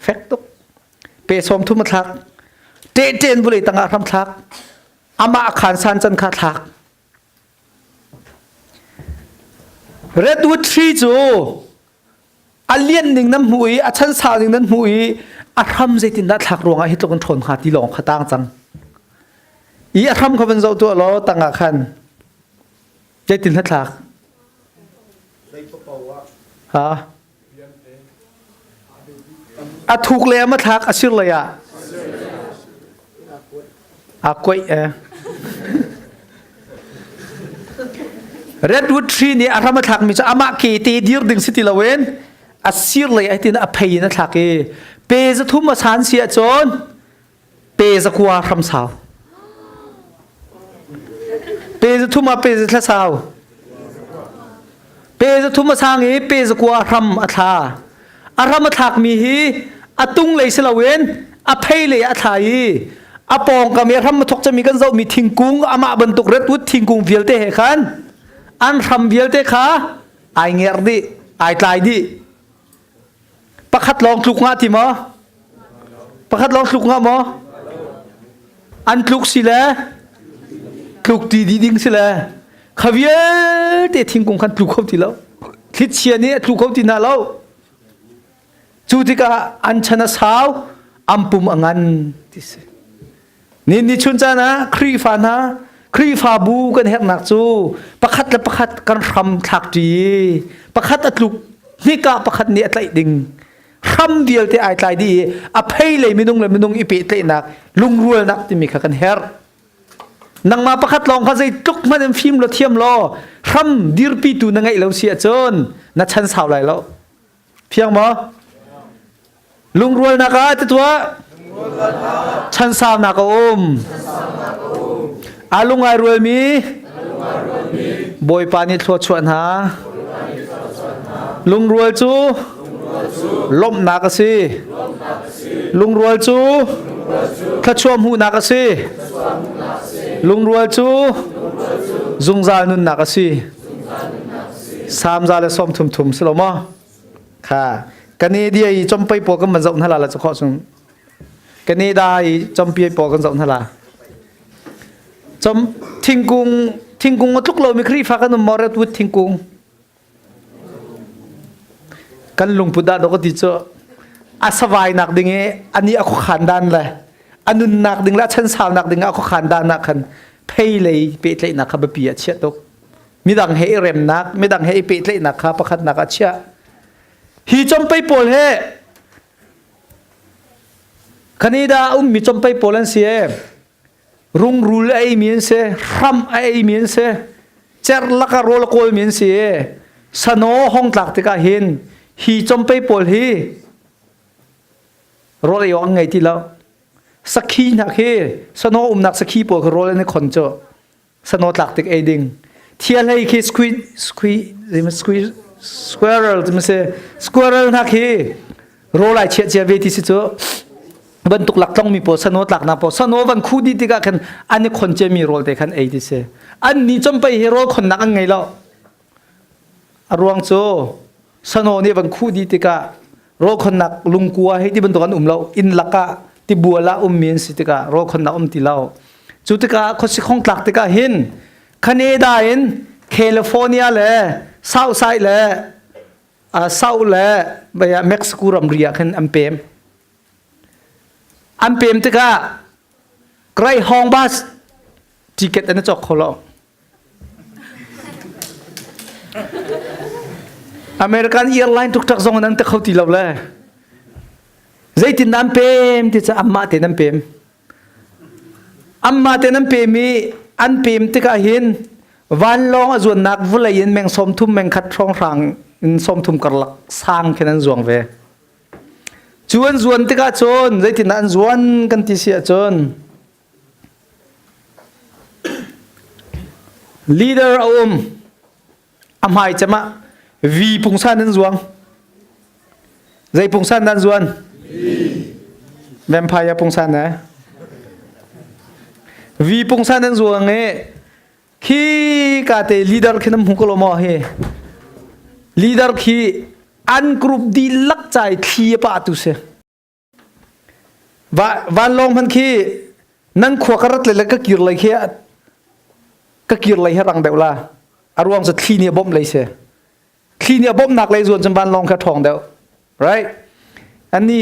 เฟกตุกเปสมทุ่มอัฐากเจ๊เจนวุ้เลยตั้งอารัมอัฐากอามาขานสันจันคาทักเรดวูดทรีโจอาเลียนหนึ่งน้ำหุยอาชันสาวหนึ่งน้ำหุยอาทำใจตินดัดทักรวงอาฮิตกันทนขาตีหลงขาตั้งจังอีอาทำเขาเป็นเจ้าตัวล้อตั้งอาคันใจตินดัดทักฮะอาถูกเลยมาทักอาชื่อเลยอะอากวยเรดวูดทรีนี่อารามทักมิจะอามาเกตีดีร์ดึงสิติลาเวนอาศิรเลยไอตินอภัยนะทักเปจะทุ่มมาสานเสียจนเปจะกลัวคำสาวเปจะทุ่มมาเปจะทะสาวเปจะทุ่มมาสางเปจะกลัวคำอัฐาอารามทักมีฮีอตุงเลยสิลาเวนอภัยเลยอัฐายอาปองกับเมียทำมาทกจะมีกันเจ้ามีทิ้งกุ้งอามาบรรทุกเรดวุฒทิ้งกุ้งเวียลเตะขันอันทำเวียลเตะขาไอเงียร์ดิไอตายดิประคัดลองคลุกงาที่มอประคัดลองคลุกงาหมออันคลุกสิแลคลุกดีดีดิ้งสิแลขวียเตะทิ้งกุ้งขันคลุกเขาที่แล้วคิดเชียนี่คลุกเขาที่น่าแล้วจูติกาอันชนะสาวอัมปุมอังันที่สินี่ชุนจานะครีฟานะครีฟาบูกันเห็นหนักจูประคัดและประคัดกันทำทักดีประคัดอัดลุกนี่กะประคัดเนี่ยอะไรดิ่งทำเดียวที่ไอ้ใจดีอภัยเลยไม่นุ่งเลยไม่นุ่งอีเปตเลยนักลุงรัวนักที่มีขันเฮร์นังมาประคัดลองเขาใจจุกมาเป็นฟิล์มเราเทียมล้อทำดีร์ปีตูนังไงเราเสียจนนัดชั้นสาวไรแล้วเพียงมั้ลุงรัวนักอะตัวฉันสาวนักอมอาลุงไอรวยมีบอยปานิทวชวนหาลุงรวยจูล้มนักสิลุงรวยจูถ้าชวมหูนักสิลุงรวยจูจุงจานุนนักสิสามจาเลส้มทุ่มๆสโลมอค่ะกันนี้เดียจมไปปวกันมันจะอุ่นทลาละจะขอส่งกันนี้ได้จมไปปวกันจะอุ่นทลาจมทิ้งกุ้งทุกเราไม่ครีฟ้ากันมอร์ดวุฒทิ้งกุ้งกันลุงพุทธะเราก็ติดเจออาสวายนักดึงอันนี้akuขันดันเลยอันนุนนักดึงและฉันสาวนักดึงakuขันดันนักขันเพย์เลยเปย์เลยนักขับเปียเชียตก มีดังเฮเรมนักมีดังเฮเปตเลยนักข้าประคัดนักเชียฮีจอมไปโปลเฮคณิดามีจอมไปโปลันเสียรุงรูลไอมีนเสรัมไอมีนเสเจรลักโรลโกลมีนเสียสนอห้องตักติกาหินฮีจอมไปโปลฮีโรลยองไงที่เราสักขีนักเฮสนอนักสักขีโปลคือโรลในคนโจสนอตักติกไอดิงเทียนให้คีสควีสควอเรลจะไม่ใช่สควอเรลนักเฮโรลไอเชียเวทีสิโจบรรทุกหลักต้องมีโพสโนหลักนะโพสโนวันคู่ดีติกาคันอันนี้คนจะมีโรลแต่คันไอ้ที่เสอันนี้จำไปฮีโร่คนนักไงแล้วรวงโจสโนนี่วันคู่ดีติกาโรคนนักลุงกัวให้ที่บรรทุกกันเราอินลักกะที่บัวละมีนสิติกาโรคนนักที่เราจุดติกาคนสิของหลักติกาเห็นแคนาดาเห็นแคลิฟอร์เนียเลยเซาท์ไซด์เลยเซาท์เลยไปเม็กซิโกรัมเรียคันอัมเปมอันเป็นติกาใครห้องบัสทิเก็ตอันนี้จอกเขาลองอเมริกันแอร์ไลน์ทุกทักษะนั้นแต่เขาตีเราเลยใจตินน้ำเป็นที่จะอัมมาเตน้ำเป็นอัมมาเตน้ำเป็นมีอันเป็นติกาเห็นวันลองส่วนนักวุ่นเลยยินแมงสมทุ่มแมงคัดช่องรังสมทุ่มกระลักสร้างแค่นั้นส่วนเวจวนติกาจนใจตินันจวนกันที่เสียจน leader อัมหายจะมาวีปุงสันนั้นจวงใจปุงสันนั้นจวนแวมไพร์ปุงสันนะวีปุงสันนั้นจวงเอขี้กาเต leader ขึ้นน้ำหุกลมอเฮ leader ขี้อันกรุ๊ปดีลักใจขี้ปะตุเสวันลงพันขี้นั่งขวากระดเลยก็กิรเลยแค่ก็กิรเลยให้รังเดวล่ะอารมณ์สุดขี้เนี่ยบ่มเลยเสขี้เนี่ยบ่มหนักเลยส่วนจำบันลงแค่ทองเดว right อันนี้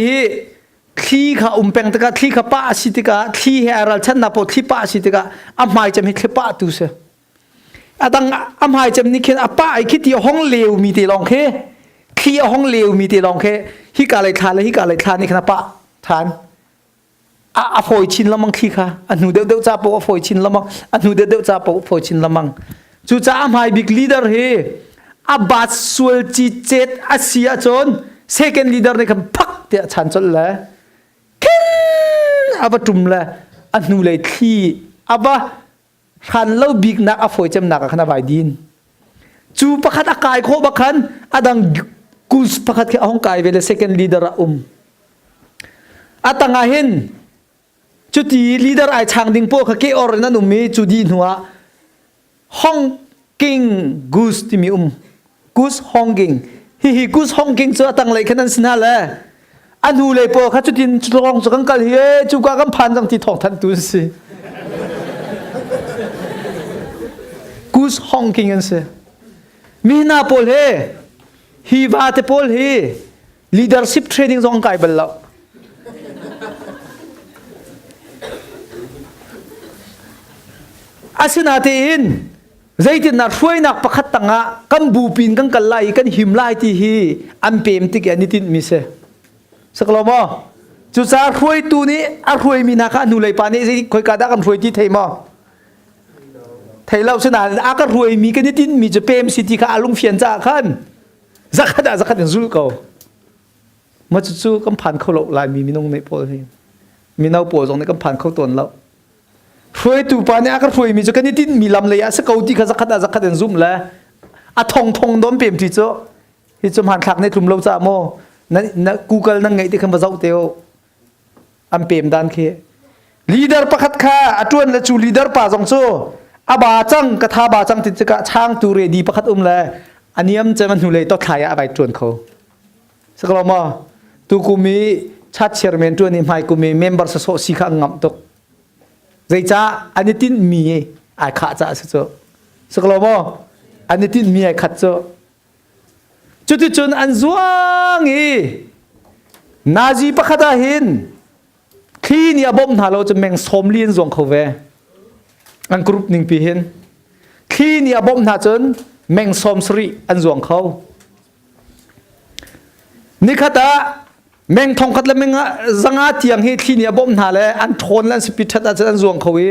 ขี้ข้าเป็งติกาขี้ข้าป้าสิติกาขี้ให้อะไรฉันนับขี้ป้าสิติกาอัมหายจะไม่ขี้ป้าตุเสตั้งอัมหายจะนี่แค่ป้าไอ้ขี้ที่ห้องเลวมีตีลองแค่ขี้ห้องเลวมีตีลองแค่ฮิกาเลยทานเลยฮิกาเลยทานนี่ขนาดปะทานฝอยชินละมังขี้ค่ะอันนู้เดี๋ยวจ้าปฝอยชินละมังอันนู้เดี๋ยวจ้าปฝอยชินละมังจู่จ้าอัมหายบิ๊กลีดเดอร์เฮบาสสวลจีเจ็ดเสียจนเซคันด์ลีดเดอร์ในคำพักเดียฉันจนเลยบจุ่มเลยอันนู้เลยขี้บฉันเล่าบิ๊กนักฝอยจำนักขนาดใบดินจู่ประคัดอากาศโคบักขันดังกุสประคัดแค่ห้องกายเวลา second leader ตั้งอาหินจุดที่ leader ไอช่างดิ่งพวกเขาเกี่ยวนั่นมีจุดดีหัวห้องกิงกุสที่มีกุสห้องกิงฮิกุสห้องกิงจะตั้งเลยแค่นั้นสินะเลยอันนู้เลยพวกเขาจุดที่จุดรองจุดกังกันเฮ้จุดกังพันจังที่ทองทันตุนสิกุสห้องกิงกันสิมีนาโพลเฮฮีวาเตโพลเฮ leadership training จงกายเบลล์อาศินาเตอินใจตินนักช่วยนักประคัตตังะกันบูปินกันกันไล่กันหิมไล่ที่ฮีอันเปมติกอันนี้ติดมิเสสักลมอจุดสาช่วยตัวนี้อาช่วยมีนักอนุเลยปานี้สิคอยกาดักกันช่วยที่เทมอไทยเราสนานอากาศรวยมีกันนิดมีจะเปมสิทธิข้าลุงเฟียนจ่าขันสักขนาดอย่างสู้เขามาจู่ๆก็ผ่านเขาหลอกลายมีน้องในโพลที่มีน้าโพลตรงนี้ก็ผ่านเขาตัวเรารวยตัวปานนี้อากาศรวยมีจะกันนิดมีลำเลยสักเขาที่ข้าสักขนาดอย่างซุ่มแล้วทองโดนเปมที่เจ้าที่จะผ่านขักในกลุ่มเราจ่าโมนั่น Google นั่งไงที่เขามาเจ้าเตียวอันเปมด้านเคลีดเดอร์ประคัดข้าจวนและจูลีดเดอร์ป่าจงโซ่บาจังกระทาบาจังติดกะช่างตูเรดีประคัดเลยอันนี้มันจะมันหูเลยต้องถ่ายอะไรจวนเขาสักลมตูกูมีชัดเชียร์เมนจวนนี่ไม่กูมีเมมเบอร์สโซสีข้างงับตกใจจ้าอันนี้ตินมีไอ้ขาจ้าสักลมอันนี้ตินมีไอ้ขัดโซจุดที่จนอันจวงนาจีประคัดหินขี้เนี่ยบ่มหาเราจะแมงสมเลียนจวงเขาเวอันกรุ๊ปหนึ่งปีเห็น ที่เนี่ยบ่มหน้าจนแมงสมสรีอันจวงเขานี่ขตาแมงทองขัดและแมงสังอาเตียงเฮที่เนี่ยบ่มหน้าเลยอันทนและสปิดทัดอันจวงเขาเอ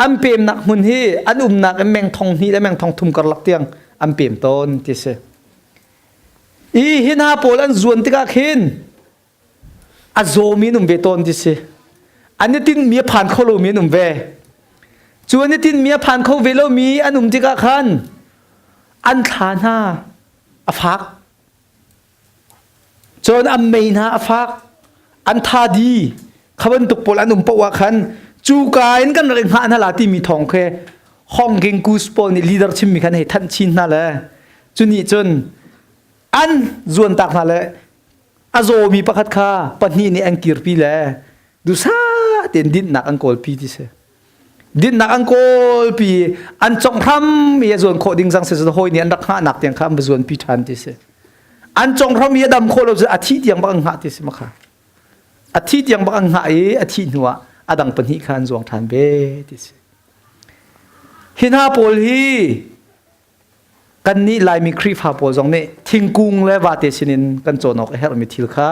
อันเปรมหนักมุนเฮอันหนักแมงทองนี่และแมงทองทุ่มกระลักเตียงอันเปรมต้นที่เสอีหินหาโปลันจวนติกาเข็นอาโซมีนุ่มเวตอนที่เสอันนี้ตินมีผ่านเขาโลมีนุ่มเวจวนนี้ตินมีผ่านเขาเวโลมีอันนุ่มติกาขันอันฐานาอฟักจนอันไม่นาอฟักอันทาดีขบันตุกโปลันนุ่มปวะขันจูกายนกันเรื่องหานาลาที่มีทองแค่ห้องเก่งกูสปอนี่ลีดเดอร์ชิมมีขันให้ท่านชินนั่นแหละจุนี่จนอันจวนตักนั่นแหละอาโซมีประคัดข้าปัจจุบันนี้อังกิรปีแลดูซาเต็นดินนักอังกอลปีที่เสดินนักอังกอลปีอันจงทำมีส่วนโคดิ้งสังเสริฐหอยเนี่ยอันรักหานักเตียงข้ามส่วนปีทันที่เสอันจงทำมีดำโคเราจะอาทิตย์ยังบังหาที่เสมาค่ะอาทิตย์ยังบังหาอาทิตย์หัวอดังปัญหิคันจวงทันเบที่เสหินาโพลีกันนี้ลายมีครีฟหาโพจงเนี่ยทิ้งกุ้งและวาเตชินินกันโจนออกเฮลมิทิลค่ะ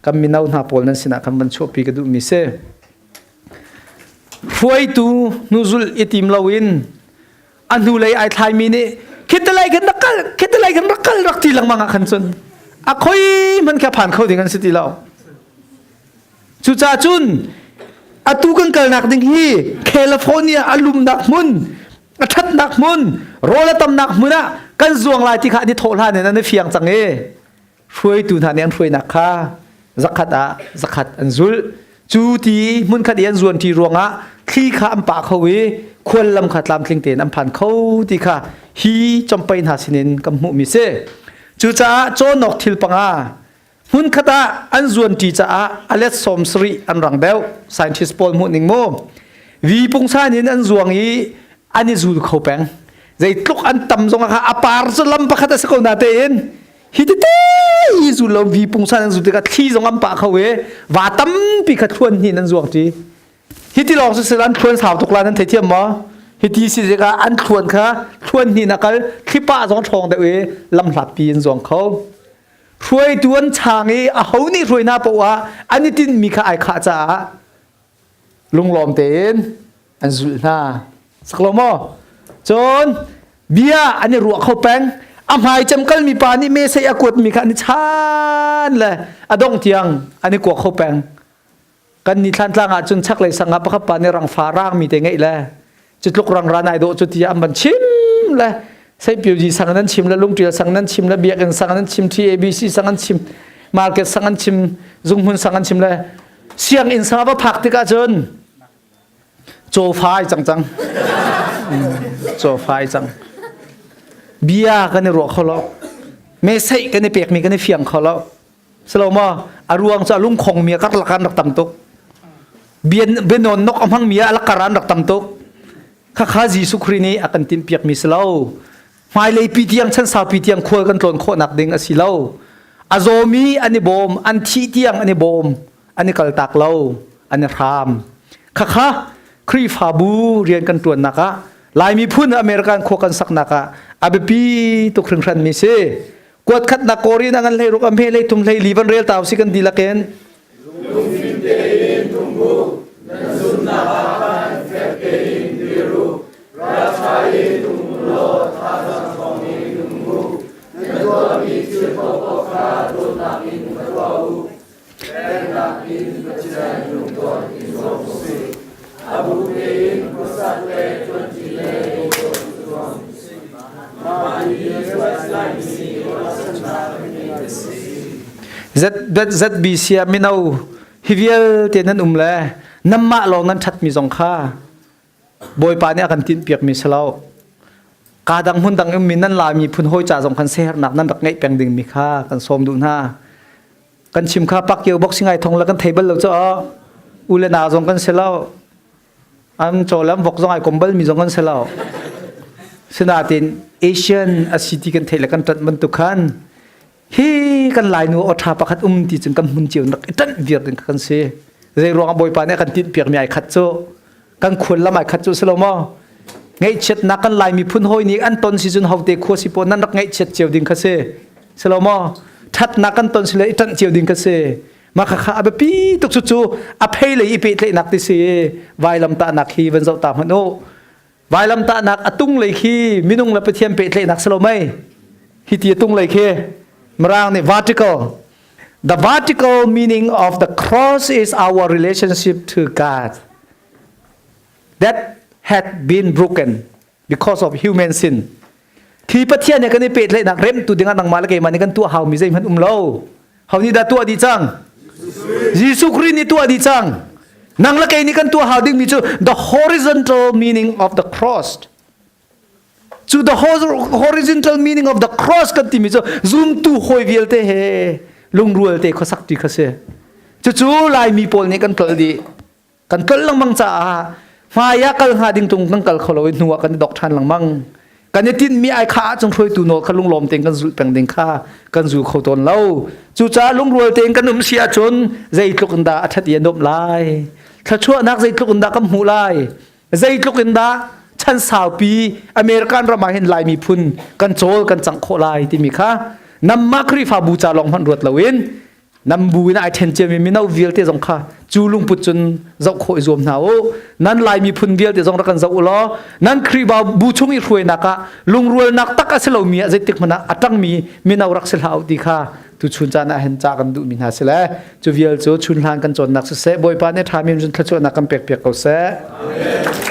กันมีนาหาโพลนั้นสินะกันบรรชปีกระดูมิเซฟวยตูนูซุลอิติมลาวินอันดูเลยไอ้ทายมีนี่คิดอะไรกันรักกันคิดอะไรกันรักกันรักที่หลังมังขันซนอะคอยมันแค่ผ่านเข้าถึงกันสิทีเราจุจ่าจุนอะตูกันเกิดหนักดิ่งฮีแคลิฟอร์เนียอลุมหนักมุนอาทัดหนักมุนโรละตำหนักมุนอะกันจวงลายที่ขาดที่โทษท่านเนี่ยนั่นเฟียงจังเอฟวยตูท่านเนี่ยฟวยหนักค่ะzakat an zul chu ti mun khat yan zuan ti ronga khi kha am pa khawi khol lam khat lam tling ten am phan khau ti kha hi champai na sinin kam mu mi se chu cha cho nok thil panga mun khata an zuan ti cha alet somsri an rang bel scientist pol mu ning mo vi pungsa nin an zuang yi ani zul khau peng zai tluk an tam zong kha apar zo lam pa khata sa ko na te inฮิตเต้ยูเราวีปุ่งซานันสุดที่กัดที่ตรงอันปะเขาเวว่าตั้มปีกัดทวนหินนั่นจวงจีฮิตที่ลองสุดสันทวนสาวตกลานั้นเทียมมั้ฮิตที่สิกาอันทวนค่ะทวนหินนักที่ป้าจงทองแต่เวลำหลับปีนจวงเขาช่วยทวนช่างเอเขานี่ช่วยน่าปะวะอันนี้ตินมีข้าไอข้าจ้าลุงลอมเต้นอันสุดน่าสักลมจนเบียอันนี้รัวเขาแป้งอำหายจำกันมีปานี่เมสยากวดมีขันชานเลยอดงเทียงอันนี้กวดเขาแปงกันนี่ท่านล่างอาจนชักเลยสังกัปขับปานี่รังฟ้าร่างมีแต่ไงเลยจุดลุกรังรานายโดจุดที่อันบันชิมเลยใส่ผิวจีสังนั้นชิมแล้วลุงเตียสังนั้นชิมแล้วเบียกันสังนั้นชิมที่ ABC สังนั้นชิมมาร์เก็ตสังนั้นชิมซุงหุนสังนั้นชิมเลยเสียงอินสาบผักที่กาจนโจไฟจังโจไฟจังเบียกันในรัวเขาแล้วเมสัยกันในเปียกมีกันในเฟียงเขาแล้วสโลมาอารวงจะลุ่มคงเมียกัดละกันรักตังตุกเบียนเบนนนกอมังเมียละการันรักตังตุกข้าข้าจีสุครีนี้อากันติมเปียกมีสโลไม่เลยปีเตียงฉันสาวปีเตียงควกันตนโคนักเด้งอสิโลอาโซมีอันนี้บอมอันที่เตียงอันนี้บอมอันนี้กัลตักเล่าอันนี้รามข้าข้าครีฟาบูเรียนกันตัวนักะลายมีพุ่นอเมริกันโคกันสักนักะอาเบปีตุครึ่งครันมิเซกวดขัดนักโครีนังกันเลยรุกอเมเลยทุ่มเลยลีวันเรียลตาวสิกันดีละเกนจัดบีเซียมินเอาฮิวิลเตนันเลยน้ำมาลองนั้นชัดมีสองข้าบอยปานี่อากันตินเปียกมีเสลากาดังหุ่นดังมินนั่นลามีพุ่นห้อยจ่าสองคันเสียหนักนั่นรักไงแปลงดึงมีข้ากันสมดูหน้ากันชิมข้าปักเกี่ยวบ็อกซิ่งไอทองแล้วกันเทเบิลเราจะอุเลนาสองกันเสลาอันโจแล้วบ็อกซิ่งไอคอมเบิลมีสองกันเสลาสนาตินเอเชียนอาซิติกันเทแล้วกันตัดมันตุกันฮีกันหลายหนูอดทาประคัดที่จึงกันมุนเจียวนักตันเวียดกันเสียเรื่องรองบอยปานี่กันติดเปียกมีไอคัดโจกันควรละไม่คัดโจสโลมอ ngay chết nát căn lại mi phun hôi ni an ton si chun hậu te khua si po nan rak ngay chết chiều ding khase selomo that nát căn ton si le tan chiều ding khase mà khá abe pi tuk chu chu a phei le ipi le nak ti si vai lam ta nak hi ven zau ta hano vai lam ta nak atung le khi minung la pathiam pe le nak selomai hi ti atung le khi marang ni vertical. The vertical meaning of the cross is our relationship to God that had been broken because of human sin. Khi bắt thiên này cái này pet lại nặng rem tu dengan nang malake man kan tu hau mi zai man lo. Hau ni da tu adi chang. Jesus Christ ni tu adi chang. Nang la kai ni kan tu hau ding mi chu the horizontal meaning of the cross. To the horizontal meaning of the cross kan ti mi chu zoom tu hoi vial te he. Lung rual te khosak ti khase chu lai mi pol ni kan kal di kan kal lang mang cha ma ya kal ha ding tung kan kal kholoi nuwa kan dok than lang mang kan tin mi ai kha chung throi tu no khalung lom teng kan zul peng ding kha kan zu khoton lo chu cha lung rual teng kan sia chon zai tluk da athat ya nop lai thachua nak zai tluk da kam hu lai zai tluk da chan sao pi american rama hin lai mi phun kan chol kan chang kho lai ti mi kha nam makri fa bu cha long han ruat lawin nam bu na ai then che mi nau vial te jong kha chu lung put chun zau khoi zom nao nan lai mi phun vial te jong ra kan zau lo nan khri ba bu chung i ruai naka lung rual nak tak aselo mi zai tik mana atang mi nau rak sel hau ti kha tu chun cha na hen cha kan du min ha sela chu vial chu chun han kan chon nak se boy pa ne thamin jun thachu na kam pek pek ko se amen